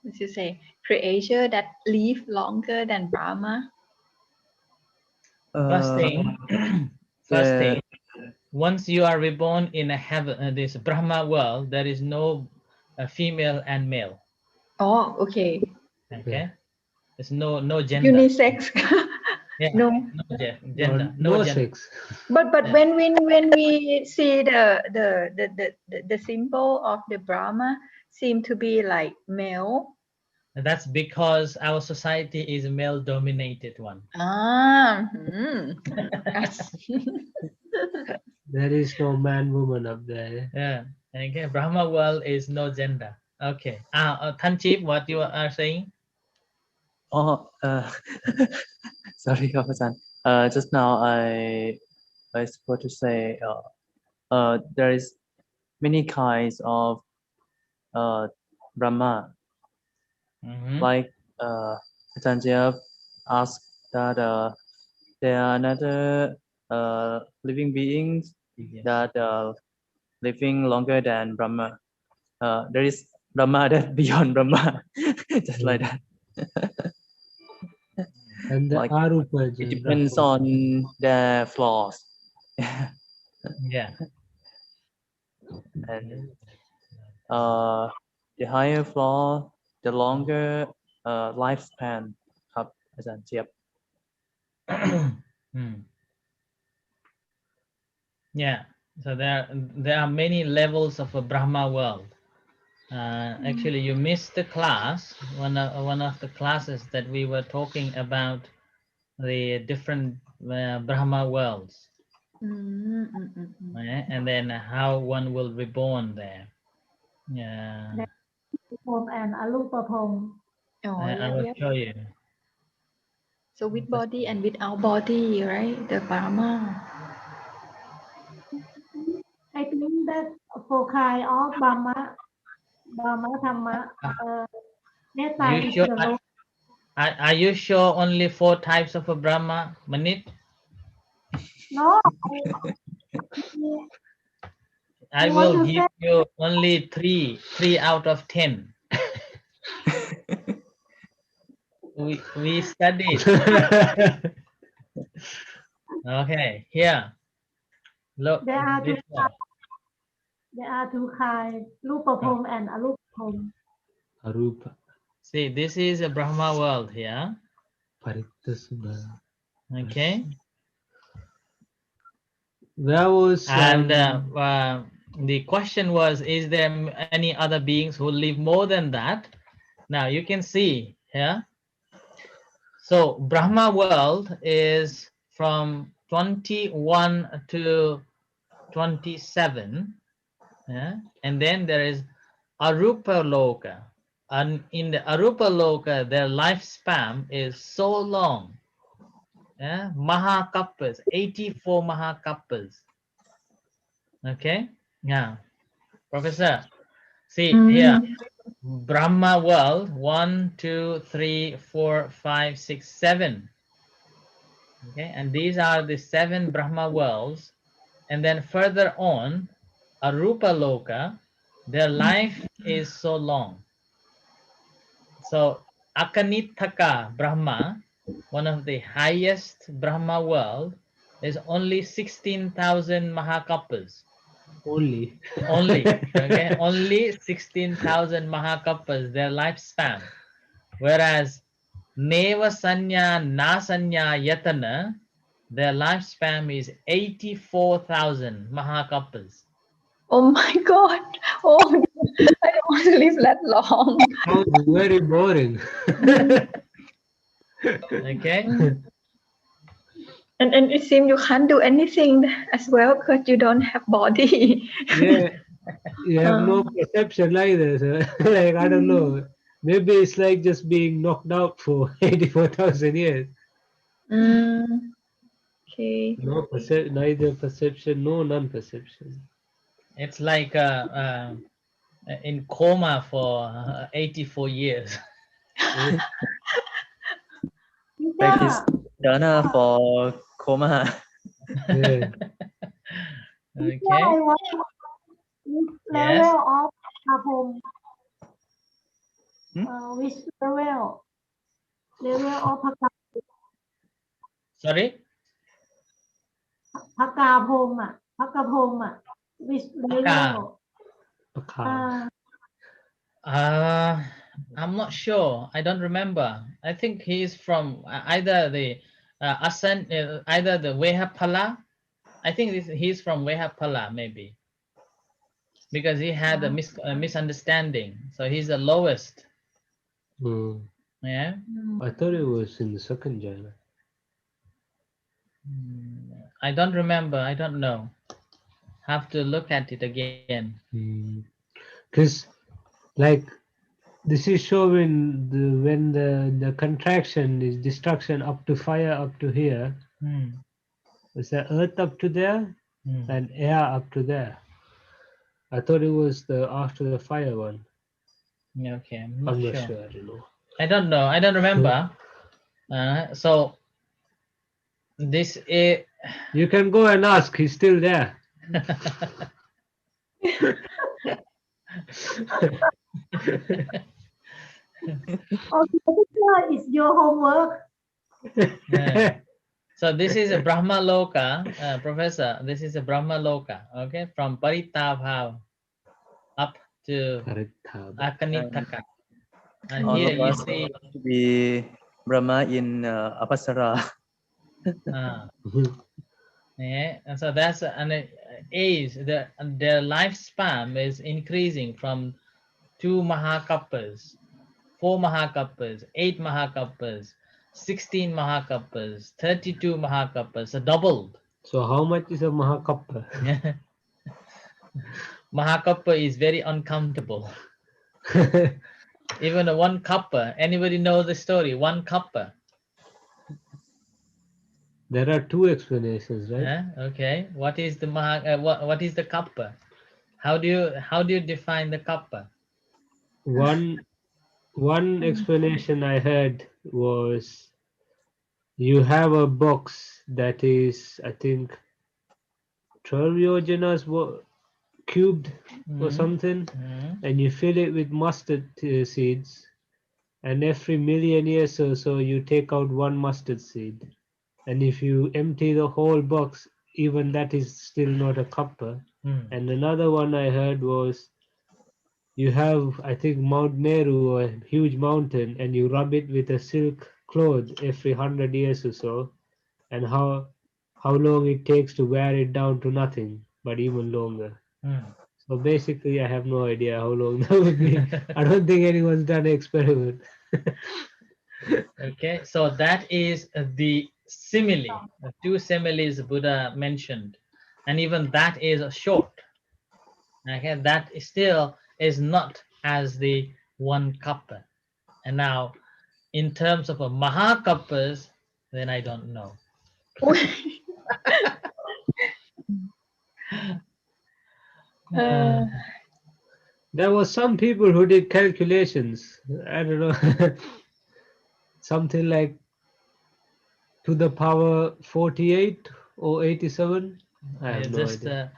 what you say, creature that live longer than Brahma? First thing, once you are reborn in a heaven, this Brahma world, there is no female and male. Oh, okay. Okay, there's no gender. Unisex. Yeah, no gender, no gender. sex. But when we see the symbol of the Brahma seem to be like male. And that's because our society is a male dominated one. There is no man woman up there. Yeah. Okay, Brahma world is no gender. Okay. Tanchip, what you are saying? Oh, sorry, Kapasan. Just now I supposed to say there is many kinds of Brahma. Like Ajahn Jeff asked that there are another living beings that living longer than Brahma. There is Brahma that beyond Brahma, just like that. And the Like, Arupa. it depends on the flaws. Yeah. And the higher floor, the longer lifespan ครับอาจารย์เจี๊ยบ Hmm. Yeah. So there are many levels of a Brahma world. Actually, you missed the class, one of the classes that we were talking about the different Brahma worlds, and then how one will be born there. Yeah, Phom and Arupa Phom. Oh, I will yeah. show you. So with body and without body, right? The Brahma. I think that for kind of Brahma, Dhamma, Metta You is sure? the lowest. Are you sure only 4 types of a Brahma, Manit? No, I you want will to give say you only 3 out of 10. We studied. Okay, here. Look, there are this one. two kind, Rupa Phom and Arupa Phom. Arupa. See, this is a Brahma world here. Paritasubha. Okay, There was and the question was, is there any other beings who live more than that? Now you can see here. So Brahma world is from 21 to 27, yeah? And then there is Arupa Loka, and in the Arupa Loka their lifespan is so long, yeah? Mahakappas, 84 Mahakappas. Okay, yeah, Professor, see here, Brahma world 1 2 3 4 5 6 7. Okay, and these are the 7 Brahma worlds, and then further on, Arupa Loka, their life is so long. So Akanitaka Brahma, one of the highest Brahma world, is only 16,000 Mahakappas. only. Only, okay, only 16,000 Mahakappas, their lifespan. Whereas Neva Sanya Nasanya Yatana, their lifespan is 84,000 Mahakappas. Oh my God. Oh, I don't want to live that long. Sounds very boring. Okay? And it seems you can't do anything as well because you don't have body. Yeah, you have no perception either. So, like, I don't know. Maybe it's like just being knocked out for 84,000 years. Okay. No neither perception, no non-perception. It's like in coma for 84 years. Like this Teacher, Dana for coma. Yeah. Okay? I want which Yes. level of Phom? Hmm? Which level? Level of Sorry? Phom, which level? Paka. I'm not sure. I don't remember. I think he's from either the either the Vehapala. I think he's from Vehapala, maybe, because he had a misunderstanding. So he's the lowest. Mm. Yeah. I thought it was in the second jhana. I don't remember. I don't know. Have to look at it again. Because, like, this is showing when the contraction is destruction up to fire up to here. Is the earth up to there and air up to there? I thought it was the after the fire one. Okay, I'm I'm not not sure. sure. I don't know. I don't know. I don't remember. So this is. You can go and ask. He's still there. Okay, teacher, it's your homework. So this is a Brahmaloka, Professor. This is a Brahmaloka, okay, from Parithabha up to Paritthabha. Akanitaka. And All here of you us see, want to be Brahma in Apasara. yeah, and so that's an age. Their lifespan is increasing from 2 Mahakappas, 4 Mahakappas, 8 Mahakappas, 16 Mahakappas, 32 Mahakappas, so doubled. So how much is a Mahakappa? Mahakappa is very uncountable. Even a 1 kappa, anybody know the story? 1 kappa. There are 2 explanations, right? Okay, what is the what is the kappa? How do you define the kappa? One explanation I heard was you have a box that is, I think, 12 yojanas cubed or something, and you fill it with mustard seeds, and every million years or so you take out 1 mustard seed, and if you empty the whole box, even that is still not a kappa. And another one I heard was you have, I think, Mount Meru, a huge mountain, and you rub it with a silk cloth every 100 years or so, and how long it takes to wear it down to nothing, but even longer. So basically, I have no idea how long that would be. I don't think anyone's done an experiment. Okay, so that is the simile, the 2 similes Buddha mentioned, and even that is short. Okay, that still is not as the 1 kappa. And now, in terms of a mahakappas, then I don't know. There was some people who did calculations. I don't know, something like to the power 48 or 87. I have no idea.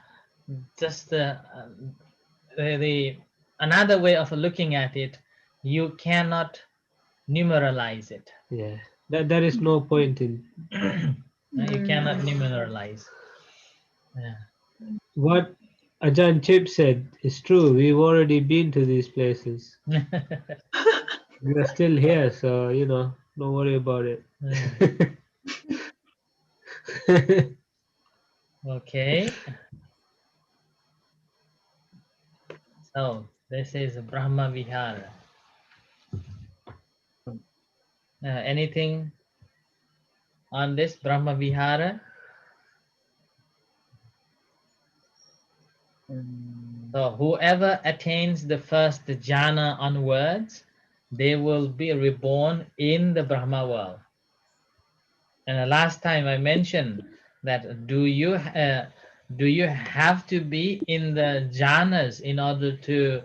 The another way of looking at it, you cannot numeralize it. Yeah, there is no point in You cannot numeralize. Yeah. what Ajahn Chip said is true. We've already been to these places. We are still here, so don't worry about it. Okay. So this is Brahmavihara. Anything on this Brahmavihara? So whoever attains the first jhana onwards, they will be reborn in the Brahma world. And the last time I mentioned that do you have to be in the jhanas in order to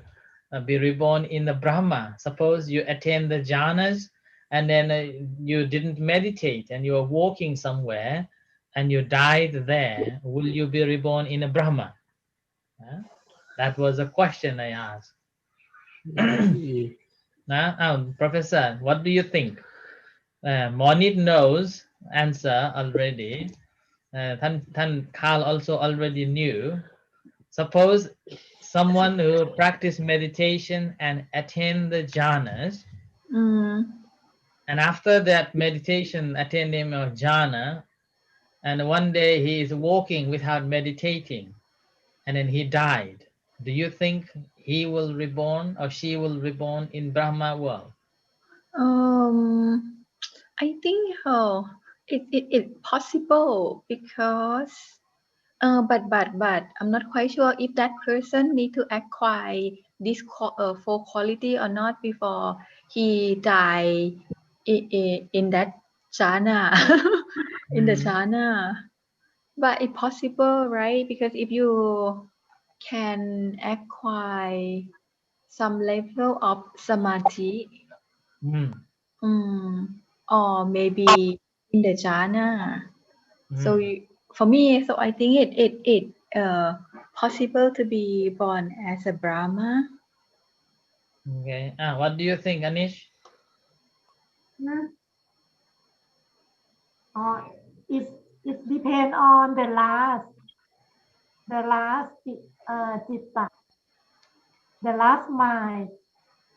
be reborn in the Brahma? Suppose you attain the jhanas and then you didn't meditate and you are walking somewhere and you died there. Will you be reborn in a Brahma? That was a question I asked. Now, Professor, what do you think? Monit knows answer already. Tan Carl also already knew. Suppose someone who practice meditation and attain the jhanas, and after that meditation, attaining of jhana, and one day he is walking without meditating, and then he died. Do you think he will reborn or she will reborn in Brahma world? I think it possible because but I'm not quite sure if that person need to acquire this 4 quality or not before he die in that jhana in the jhana. But it's possible, right? Because if you can acquire some level of samadhi, or maybe in the jhana. So for me, so I think it possible to be born as a Brahma. Okay. What do you think, Anish? It depends on the last citta, the last mind,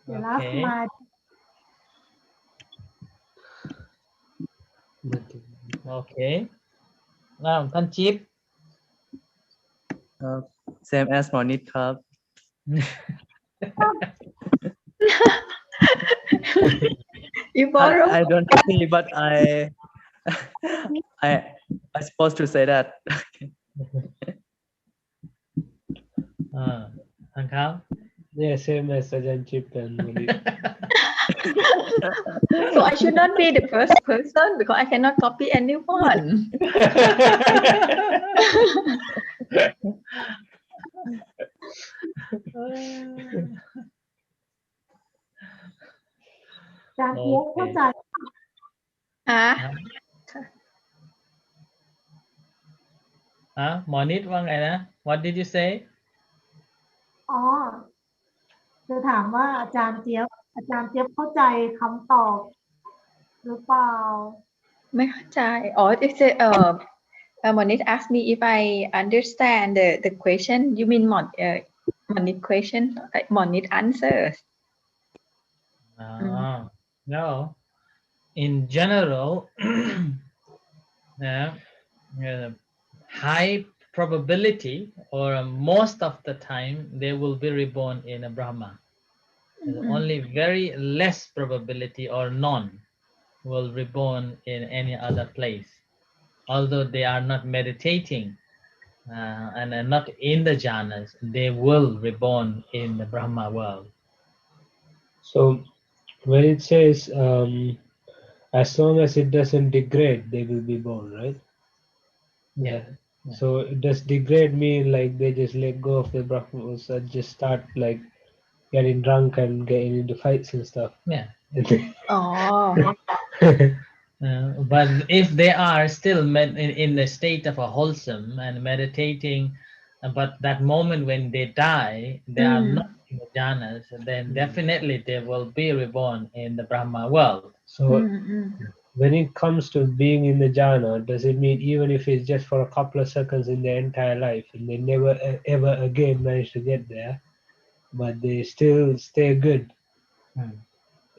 the last Okay. mind. Okay. Now, Tanchip. Same as Monit ครับ You borrow? I don't see, but I supposed to say that. Ankal. Yeah, same as Ajahn Chip and Monique. So I should not be the first person because I cannot copy anyone. อาจารย์เจี๊ยบเข้าใจ Hả? Monit ว่าไงนะ What did you say? อ๋อจะถามว่าอาจารย์เจี๊ยบเข้าใจคำตอบหรือเปล่า ไม่เข้าใจ it's Monit asked me if I understand the question. You mean Monit question? Monit answers. No. In general, high probability or most of the time they will be reborn in a Brahma. Only very less probability or none will reborn in any other place. Although they are not meditating and are not in the jhanas, they will reborn in the Brahma world. So when it says as long as it doesn't degrade, they will be born, right? Yeah. So does degrade mean like they just let go of the Brahmas and just start like getting drunk and getting into fights and stuff? Yeah. Oh. But if they are still in the state of a wholesome and meditating, but that moment when they die, they are not in the jhanas, then definitely they will be reborn in the Brahma world. So when it comes to being in the jhana, does it mean even if it's just for a couple of seconds in their entire life and they never ever again manage to get there, but they still stay good?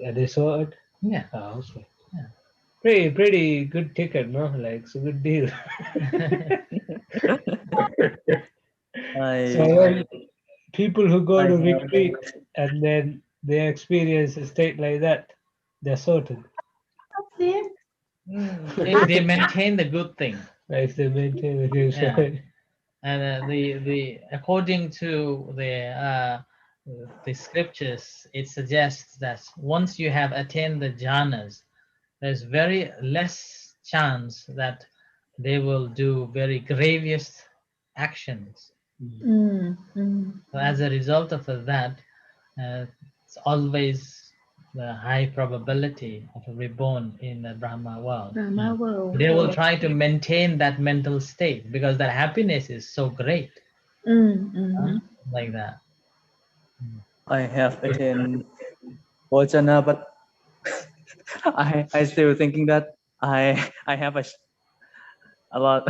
Are they sorted? Yeah. Okay. Yeah. Pretty good ticket, no? Like it's a good deal. So when people who go to retreat and then they experience a state like that, they're sorted. If they maintain the good thing. If they maintain the good thing. And according to the scriptures, it suggests that once you have attained the jhanas, there's very less chance that they will do very grievous actions. So as a result of that, it's always the high probability of a reborn in the Brahma world. Brahma world. They will try to maintain that mental state because that happiness is so great. Like that. I have attained Vajana, but I still thinking that I have a lot.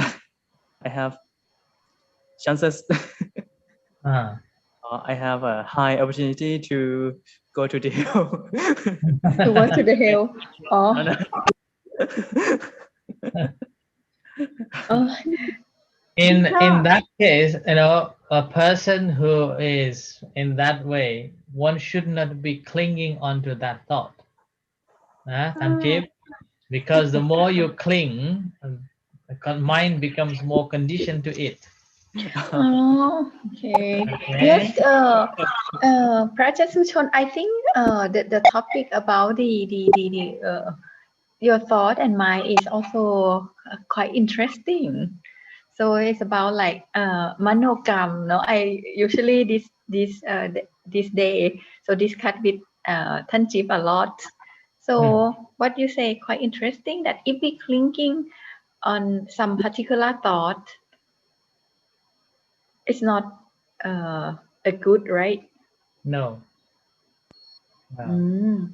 I have chances. I have a high opportunity to go to the hell. To go to the hell. Oh. In that case, a person who is in that way, one should not be clinging onto that thought. Because the more you cling, the mind becomes more conditioned to it. Okay. Yes, Prajasuchon, I think the topic about your thought and mind is also quite interesting. So it's about like manogam. No, I usually this day so discuss with Tanjip a lot. So what you say quite interesting that if we clinging on some particular thought, it's not a good, right? No.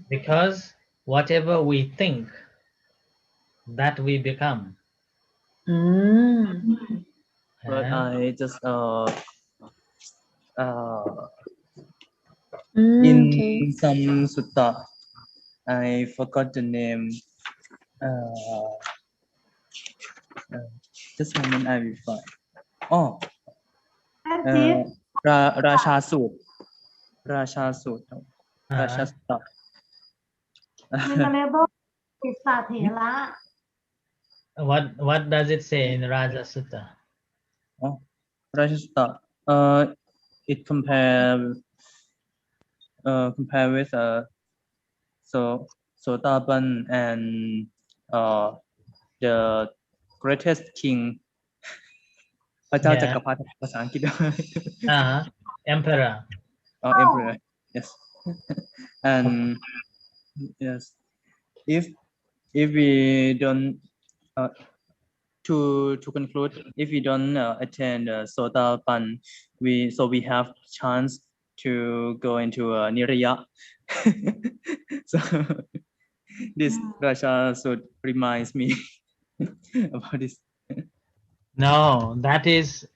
Because whatever we think, that we become. But Uh, I just Okay. in some sutta, I forgot the name. Uh, just a moment, I will find. Oh, ท่านจิ๊บ ราชาสูตรราชาสูตรราชา uh, สูตร memorable ติสาเถระ what does it say in Raja Sutta? Oh,ราชาสูตรit compare with so Sotapan and the greatest king พระเจ้าจักรพรรดิภาษาอังกฤษ Emperor. emperor yes and yes if we don't to conclude if we don't attend Sotapan we have chance to go into Niraya so this Rasha Sut reminds me about this. No, that is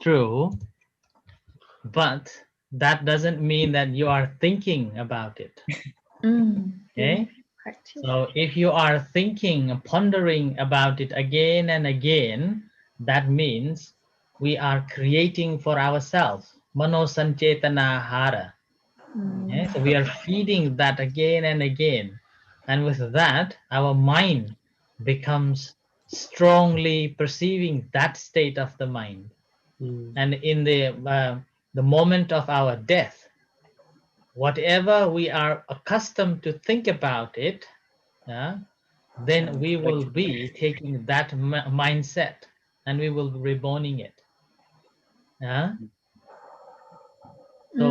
true, but that doesn't mean that you are thinking about it. Okay, Practice. so if you are thinking, pondering about it again and again, that means we are creating for ourselves. Mano sancetana hara. Okay, so we are feeding that again and again, and with that, our mind becomes strongly perceiving that state of the mind. And in the moment of our death, whatever we are accustomed to think about it, then we will be taking that mindset and we will be reborning it. So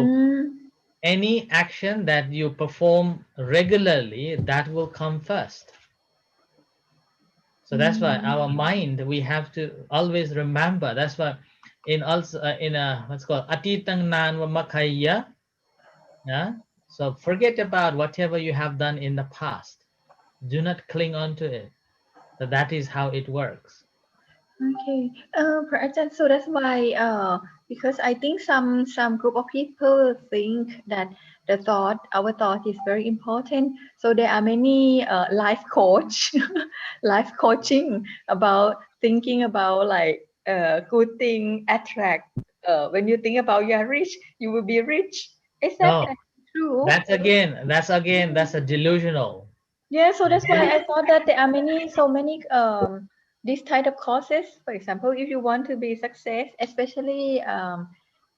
any action that you perform regularly, that will come first. So that's why our mind, we have to always remember. That's why in also in what's called atitang nan wa makaya. So forget about whatever you have done in the past. Do not cling on to it. So that is how it works. Okay. Prajat, so that's why because I think some group of people think that our thought is very important. So there are many life coach, life coaching about thinking about like good thing attract. When you think about you are rich, you will be rich. Is that No, true? that's a delusional. Yeah, so that's why I thought that there are so many these type of courses. For example, if you want to be success, especially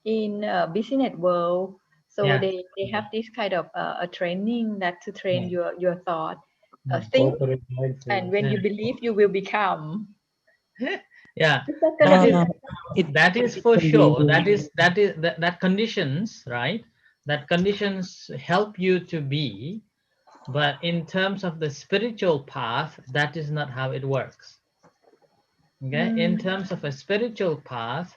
in business world, so Yeah. they have this kind of a training that to train your thought, think, Corporate mindset. and when you believe, you will become. Yeah, Is that gonna be? that is for sure. That conditions, right? That conditions help you to be, but in terms of the spiritual path, that is not how it works. Okay, in terms of a spiritual path,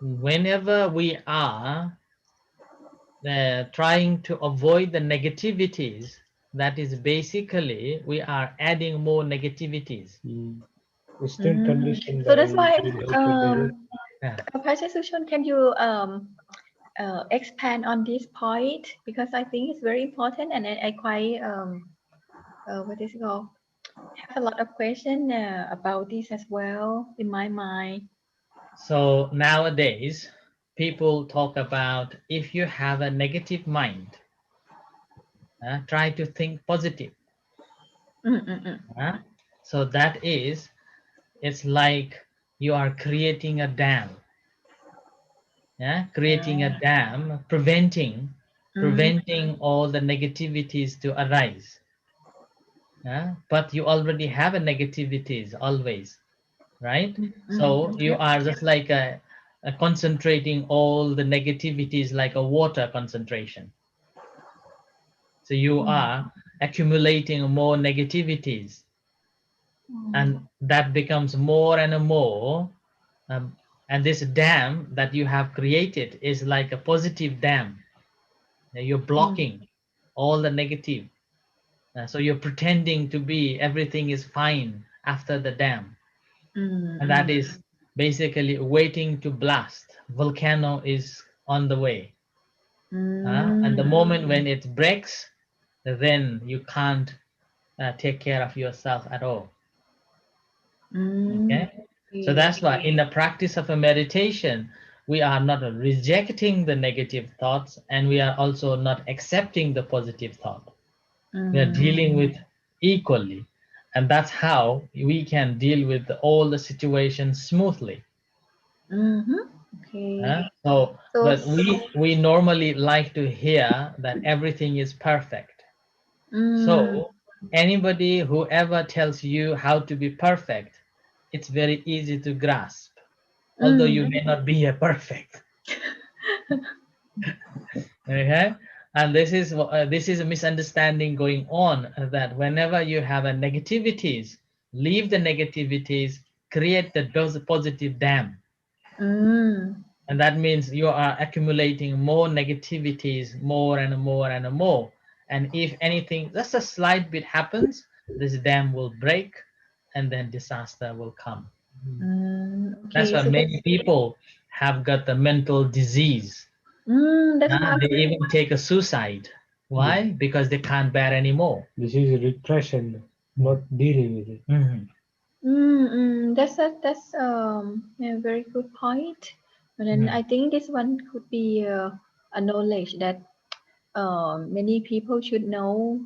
whenever we are trying to avoid the negativities, that is basically we are adding more negativities. We're still conditioned So that's why, Yeah. Pastor Sushon, can you expand on this point, because I think it's very important, and I quite what is it called? Have a lot of questions about this as well in my mind. So nowadays, people talk about if you have a negative mind, try to think positive. So that is, it's like you are creating a dam. Creating a dam, preventing all the negativities to arise. But you already have a negativities always, right? So you are just like concentrating all the negativities like a water concentration. So you are accumulating more negativities, and that becomes more and more. And this dam that you have created is like a positive dam. You're blocking all the negative. So you're pretending to be everything is fine after the dam, and that is basically waiting to blast. Volcano is on the way, and the moment when it breaks, then you can't take care of yourself at all. Okay, so that's why in the practice of a meditation, we are not rejecting the negative thoughts, and we are also not accepting the positive thought. We are dealing with equally, and that's how we can deal with all the situations smoothly. Okay. So, So but we normally like to hear that everything is perfect. So anybody who ever tells you how to be perfect, it's very easy to grasp, although you may not be a perfect. Okay, and this is a misunderstanding going on, that whenever you have a negativities, leave the negativities, create the positive dam, and that means you are accumulating more negativities, more and more and more. And if anything, just a slight bit happens, this dam will break, and then disaster will come. That's okay. why So many people have got the mental disease. that's what. They even take a suicide. Why? Because they can't bear anymore. This is repression, not dealing with it. That's a very good point. And then I think this one could be a knowledge that many people should know.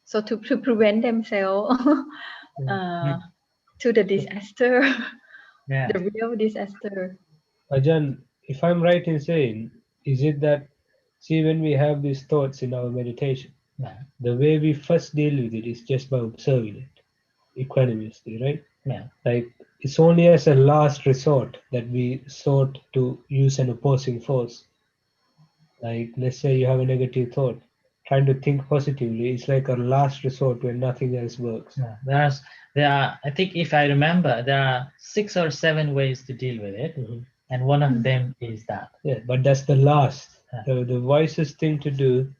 So to prevent themselves to the disaster, Yeah. the real disaster. Ajahn, if I'm right in saying, is it that, see, when we have these thoughts in our meditation, Yeah. the way we first deal with it is just by observing it equanimously, right? Yeah. Like, it's only as a last resort that we sort to use an opposing force. Like, let's say you have a negative thought, trying to think positively is like a last resort when nothing else works. Yeah. There are, I think if I remember, there are 6 or 7 ways to deal with it, and one of them is that. Yeah, but that's the last. Yeah. The wisest thing to do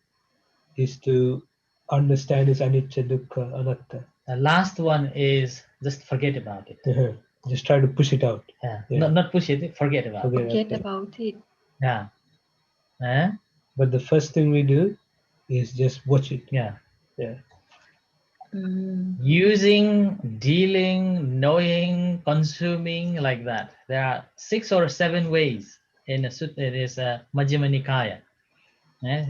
is to understand is anicca, dukkha, anatta. The last one is just forget about it. Just try to push it out. Yeah. Yeah. Not push it, forget about it. Forget about it. Yeah. Eh? But the first thing we do is just watch it. Yeah. Yeah. Using, dealing, knowing, consuming, like that. There are 6 or 7 ways in a sutta. It is a Majjhima Nikaya.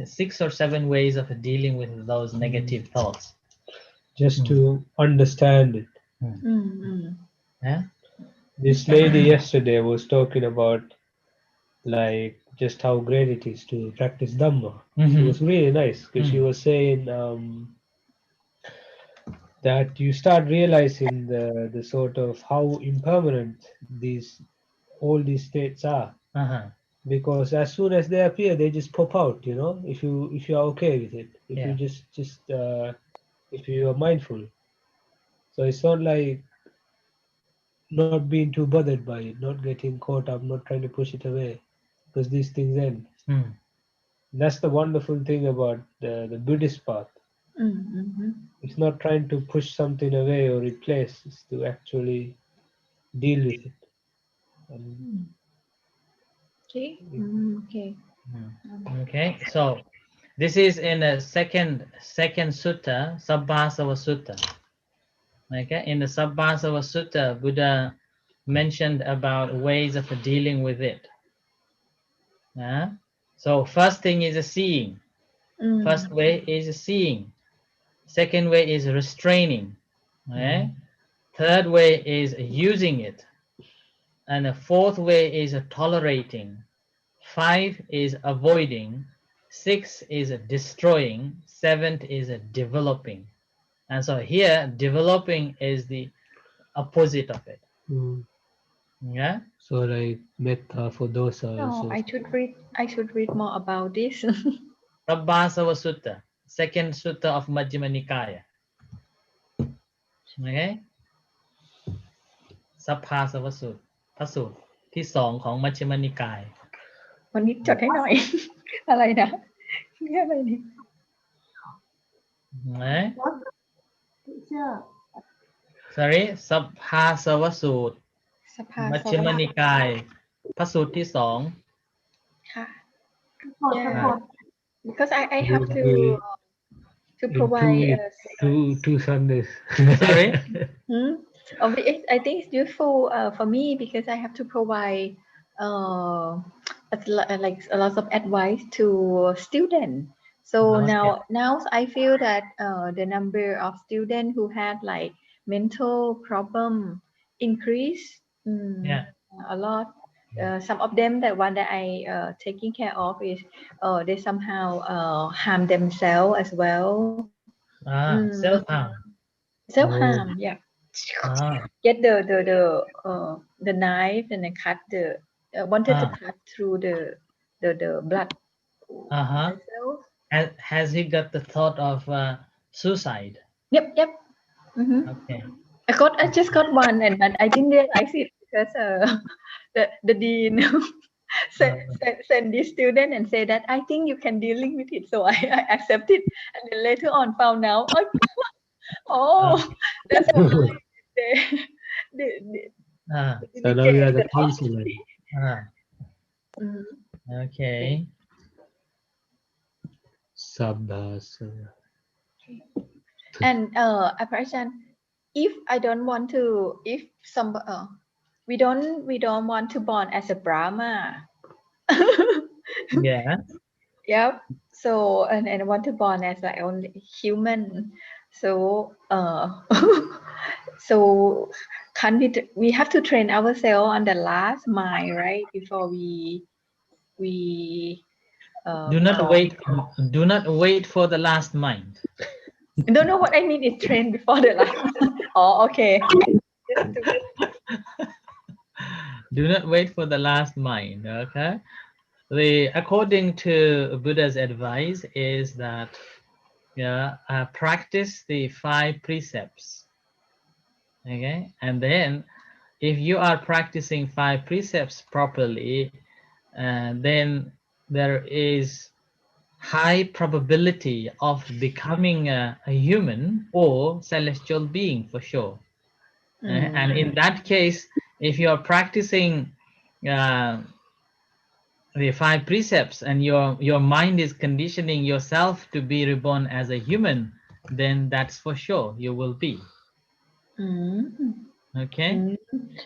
6 or 7 ways of dealing with those negative thoughts. Just to understand it. Yeah? This lady yesterday was talking about like just how great it is to practice Dhamma. It was really nice because she was saying that you start realizing the sort of how impermanent all these states are. Because as soon as they appear, they just pop out. You know, if you are okay with it, if you just if you are mindful. So it's not like not being too bothered by it, not getting caught up, not trying to push it away, because these things end. That's the wonderful thing about the Buddhist path. It's not trying to push something away or replace, it's to actually deal with it. Okay. Okay. Okay, so this is in the second sutta, Sabbhasava Sutta. Okay, in the Sabbhasava Sutta, Buddha mentioned about ways of dealing with it. So first thing is a seeing. First way is seeing. Second way is restraining. Third way is using it. And the fourth way is tolerating. 5 is avoiding. 6 is destroying. 7 is developing. And so here, developing is the opposite of it. Yeah. So like metta for dosa. No, I should read more about this. Sabbhasava Sutta, second sutta of Majjhima Nikaya. Okay. Sabbhasava Sutta, พระสูตรที่2ของมัชฌิมนิกาย วันนี้จดให้หน่อย อะไรนะนี่อะไรนี่ right? What teacher? Sorry สัพพาสวสูตร สภา มัช ส ฌิม วัส นิ ดิ์ กายพระสูตรที่สอง ค่ะ กดสะกด because I have to in provide two Sundays. Sorry? I think it's useful for me because I have to provide like a lot of advice to students. So Okay. now I feel that the number of students who had like mental problem increase Yeah. a lot. Some of them that one that I taking care of is they somehow harm themselves as well. Self harm. Self harm, yeah. Get the knife and then cut the wanted to cut through the blood vessels. Has he got the thought of suicide? Yep. Okay. I just got one and I didn't realize it because the dean sent this student and say that I think you can dealing with it, so I accept it, and then later on found out that's why they So now you are the counselor. Okay. Sabasa. And Aparachan, if I don't want to, if some we don't want to born as a Brahma. Yeah. Yep. So and I want to born as like only human. So so can we have to train ourselves on the last mile, right? Before we Do not wait. Do not wait for the last mind. don't know what I mean is train before the last. Oh, okay. Do not wait for the last mind. Okay. According to Buddha's advice is that practice the 5 precepts. Okay, and then if you are practicing 5 precepts properly, then there is high probability of becoming a human or celestial being for sure. And in that case, if you are practicing the 5 precepts and your mind is conditioning yourself to be reborn as a human, then that's for sure you will be. Okay.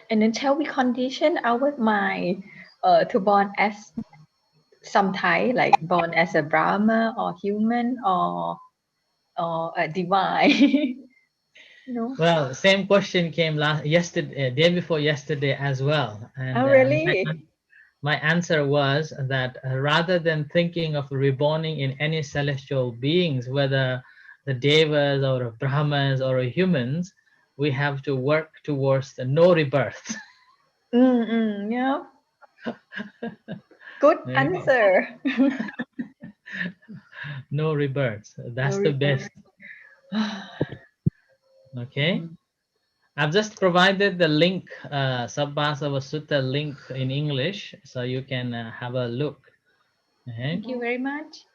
And then shall we condition our mind to born as some type, like born as a Brahma or human or a divine? No. Well, same question came yesterday, day before yesterday as well. And Really? my answer was that rather than thinking of reborning in any celestial beings, whether the devas or Brahmas or humans, we have to work towards the no rebirth. Yeah. Good answer. No rebirth. That's the best. Okay. I've just provided the link, Sabbasava Sutta link in English, so you can have a look. Okay. Thank you very much.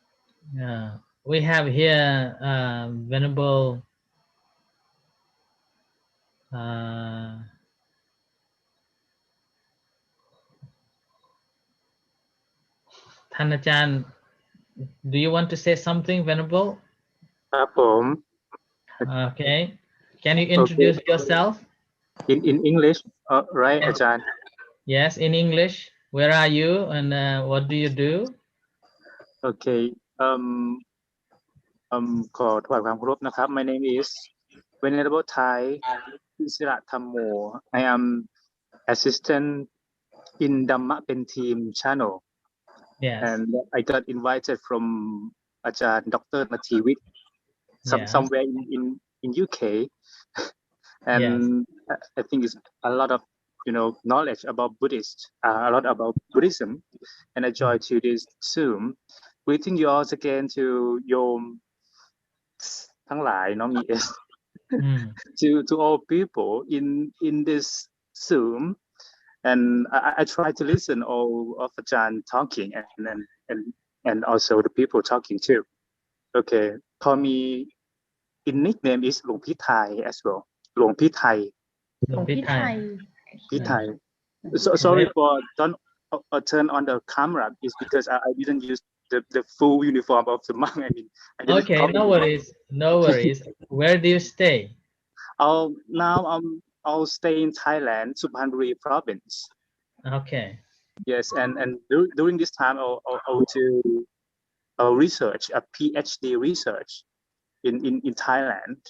We have here Venerable Thanachan. Do you want to say something, Venerable? ครับผม Okay. Can you introduce yourself? in English right อาจารย์ Yes, in English. Where are you and what do you do? Okay ขอถวายความเคารพนะครับ My name is Venerable Thai Isra Thammo. I am assistant in Dhamma Pen Team channel. Yes. And I got invited from Ajahn Dr. Natiwit somewhere in UK. And I think it's a lot of knowledge about a lot about Buddhism, and I joined to this Zoom. Greeting you all again to Yom ทั้งหลายน้อง ES to all people in this Zoom, and I try to listen all of Ajahn talking and also the people talking too. Okay, call me in nickname is หลวงพี่ไทย as well หลวงพี่ไทย หลวงพี่ไทย พี่ไทย so sorry for don't turn on the camera is because I didn't use the full uniform of the monk. I mean, I didn't Okay, copy no it. worries, no worries. Where do you stay? Now I'll stay in Thailand, Suphanburi province. Okay. Yes, and during this time I'll do a research, a PhD research in Thailand.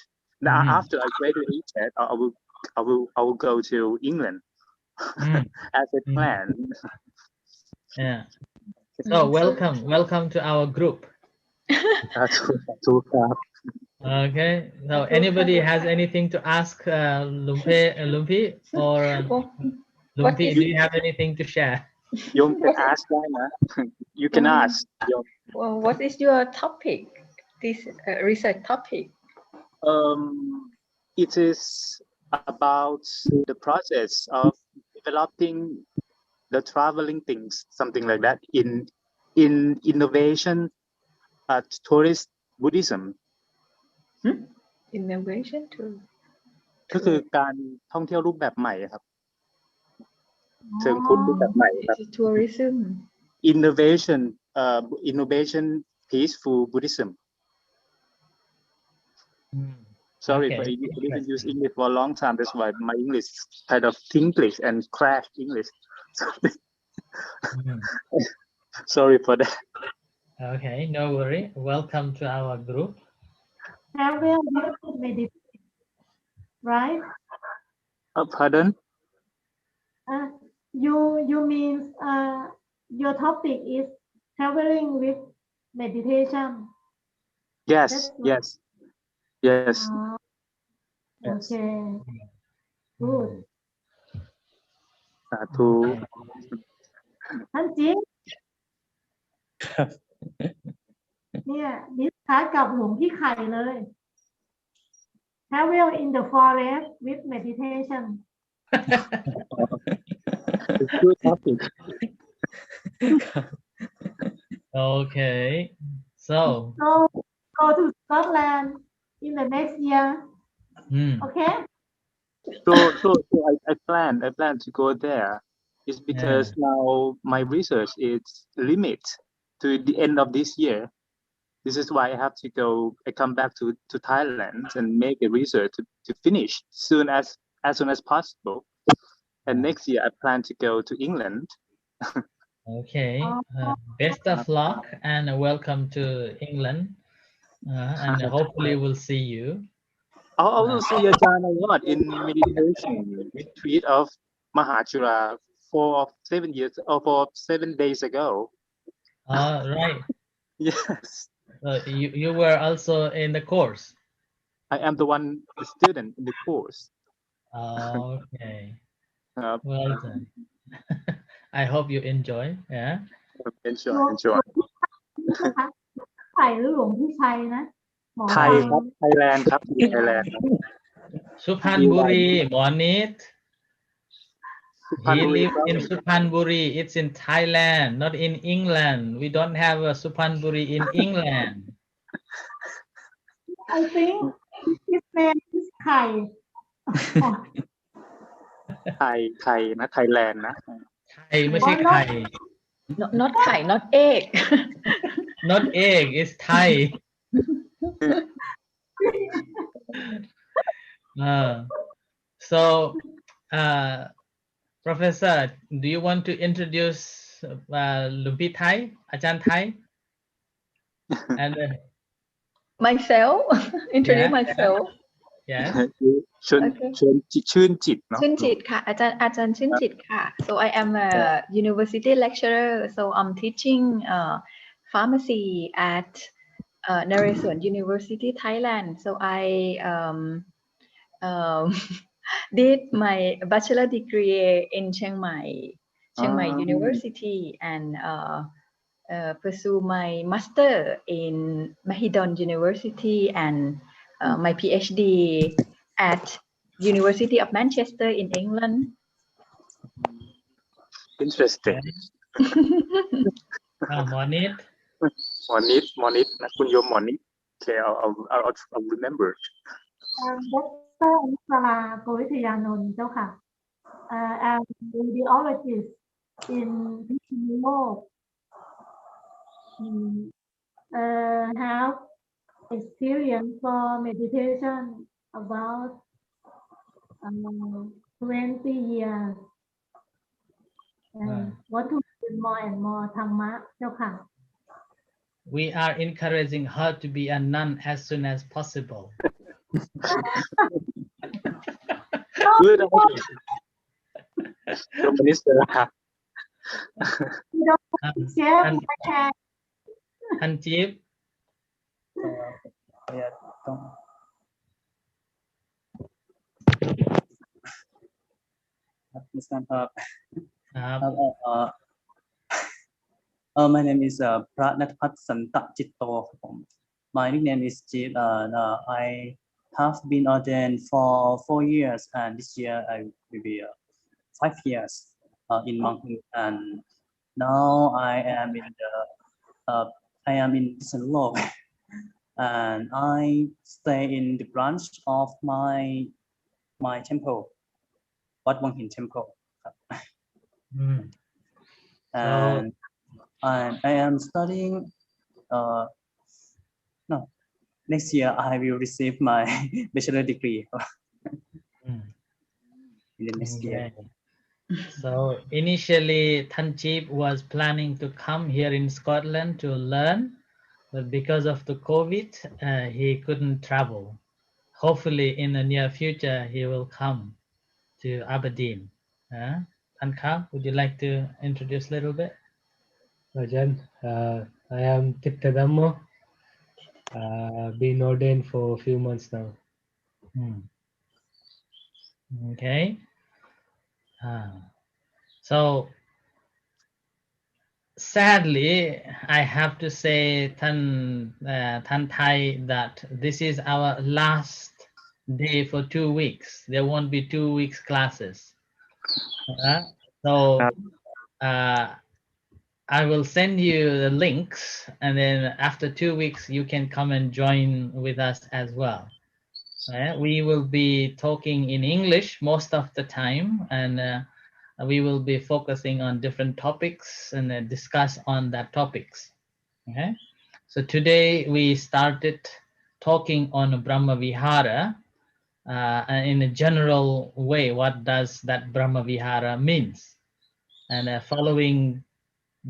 Now after I graduated, I will go to England as a plan. Yeah. So welcome to our group. Okay. So anybody has anything to ask Lumpi or Lumpi? Do you have anything to share? You can ask Dana. You can ask. Well, what is your topic? This research topic? It is about the process of developing the traveling things, something like that, in innovation tourist Buddhism. Innovation to ก็คือการท่องเที่ยวรูปแบบใหม่ครับเชิงพุทธรูปแบบใหม่ครับ tourism. Innovation peaceful Buddhism. Sorry, Okay. but I didn't use English for a long time. That's why my English kind of English and crash English. Sorry for that. Okay, no worry. Welcome to our group. Travel with meditation, right? Pardon? You mean your topic is traveling with meditation. Yes. Okay. Good. สาธุ ท่านจิ๊บเนี่ยนิสัยกับหลวงพี่ไข่เลย Travel in the forest with meditation. Good topic. Okay. So Go to Scotland in the next year. Okay. So I plan to go there. It's because now my research is limit to the end of this year. This is why I have to go. I come back to Thailand and make a research to finish as soon as possible. And next year I plan to go to England. Okay. Best of luck and welcome to England. And hopefully we'll see you. I will see Ajahn a lot in meditation retreat of Mahachura for 7 days ago. Right. Yes. You were also in the course. I am the student in the course. Okay. Well done. I hope you enjoy. Yeah. Enjoy. ไข่หรือหลวงพี่ชัยนะหมอ ไทยครับ Thailand ครับ Thailand Suphanburi, Monit. He lives in Suphanburi. It's in Thailand, not in England. We don't have a Suphanburi in England. I think his name is ไข่ ไทยนะ Thailand นะ ไข่ไม่ใช่ไข่ not ไข่ not egg. Not egg, it's Thai. So, Professor, do you want to introduce Lumpi Thai, Ajahn Thai? And Myself, introduce myself. Yes. ชื่นจิตเนาะ ชื่นจิตค่ะอาจารย์ชื่นจิตค่ะ so I am a university lecturer, so I'm teaching pharmacy at Naresuan University, Thailand. So I did my bachelor degree in Chiang Mai University and pursue my master in Mahidol University and my PhD at University of Manchester in England. Interesting. หมอนิด นะคุณโยมหมอนิด Okay, I'll remember. ดร.อนุสราโกวิทยานนท์เจ้าค่ะ I'm radiologist in พิษณุโลก have experience for meditation about 20 years and want to learn more and more ธรรมะเจ้าค่ะ We are encouraging her to be a nun as soon as possible. Good idea. Minister. Chef And- and Thanh Chiếp, My name is Pratnatpat Santa Chitto. My nickname is Jeep. I have been ordained for 4 years, and this year I will be 5 years in monkhood. And now I am in Brahmaloka, and I stay in the branch of my temple, Wat Wang Hin Temple. And I am studying. Next year I will receive my bachelor degree in the next year. okay. So initially Thanh Chiep was planning to come here in Scotland to learn, but because of the COVID, he couldn't travel. Hopefully in the near future, he will come to Aberdeen. Thanh Kham, would you like to introduce a little bit? Rajan, I am Tittadammo. Been ordained for a few months now. Okay. So sadly, I have to say, Tan Thai, that this is our last day for 2 weeks. There won't be 2 weeks classes. So I will send you the links, and then after 2 weeks, you can come and join with us as well. We will be talking in English most of the time, and we will be focusing on different topics and discuss on that topics. Okay, so today we started talking on brahmavihara in a general way. What does that brahmavihara means? And following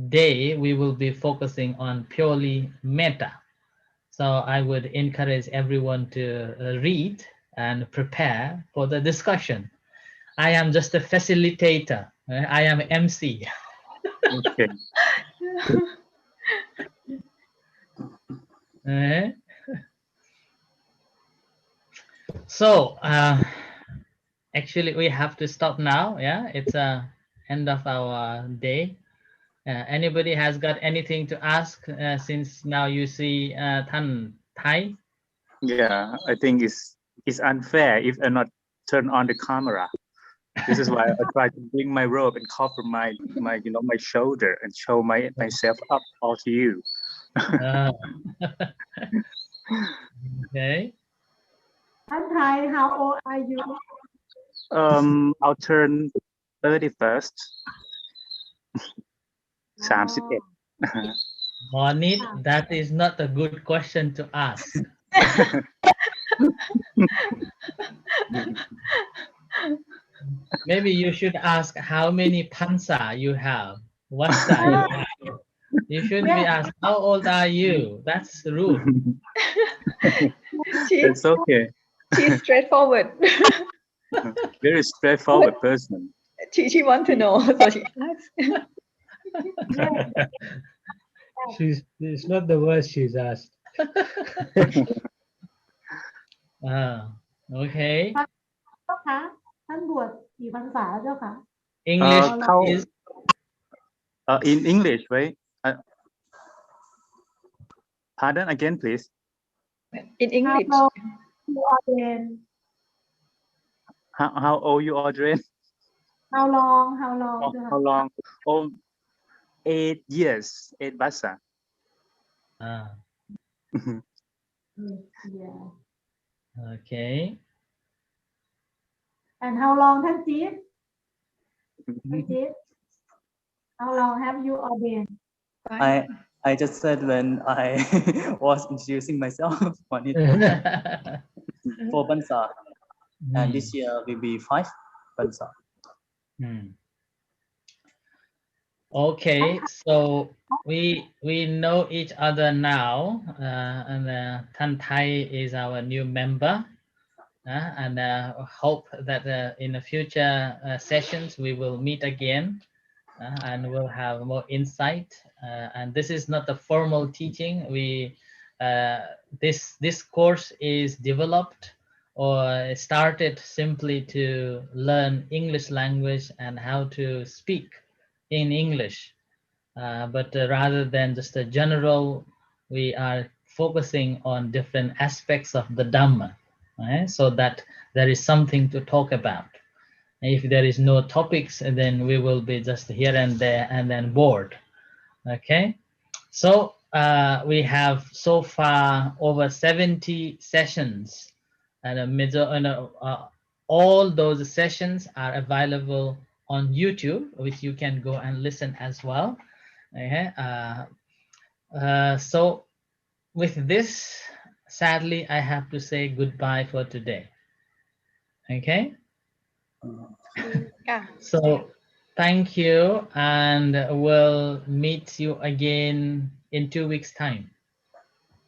day we will be focusing on purely metta. So I would encourage everyone to read and prepare for the discussion. I am just a facilitator. I am MC. Okay. So actually we have to stop now. Yeah, it's end of our day. Anybody has got anything to ask since now you see Tan Thai? Yeah, I think it's unfair if I not turn on the camera. This is why I try to bring my robe and cover my my shoulder and show myself up all to you. Okay. Tan Thai, how old are you? I'll turn 31st. 31. Monit, that is not a good question to ask. Maybe you should ask how many pansa you have. What's that? You shouldn't be asked, how old are you? That's rude. It's okay. She's straightforward. Very straightforward person. She want to know, so she asks. It's not the worst she's asked. Okay. เจ้าคะท่านบวชกี่พรรษาเจ้าคะ English is in English, right? Pardon again, please. In English. How long you ordain? How old you ordain? How long? How long? Oh, 8 years, 8 basa. Yeah. Okay. And how long, Thanh Chiết? Thanh Chiết, how long have you ordained? I just said when I was introducing myself on it for Bansa, and this year will be 5 Bansa. Okay, so we know each other now, and Tan Thai is our new member, and hope that in the future sessions we will meet again, and we'll have more insight. And this is not a formal teaching. We this course is developed or started simply to learn English language and how to speak in English. But rather than just a general, we are focusing on different aspects of the Dhamma, right? So that there is something to talk about. If there is no topics, then we will be just here and there and then bored. Okay, so we have so far over 70 sessions, and all those sessions are available on YouTube, which you can go and listen as well. Okay. So with this, sadly, I have to say goodbye for today. Okay. Yeah. So thank you, and we'll meet you again in 2 weeks' time.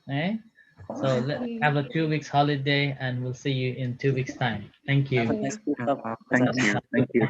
Okay. So let's have a 2 weeks holiday, and we'll see you in 2 weeks' time. Thank you. Have a nice week. Thank you. Thank you.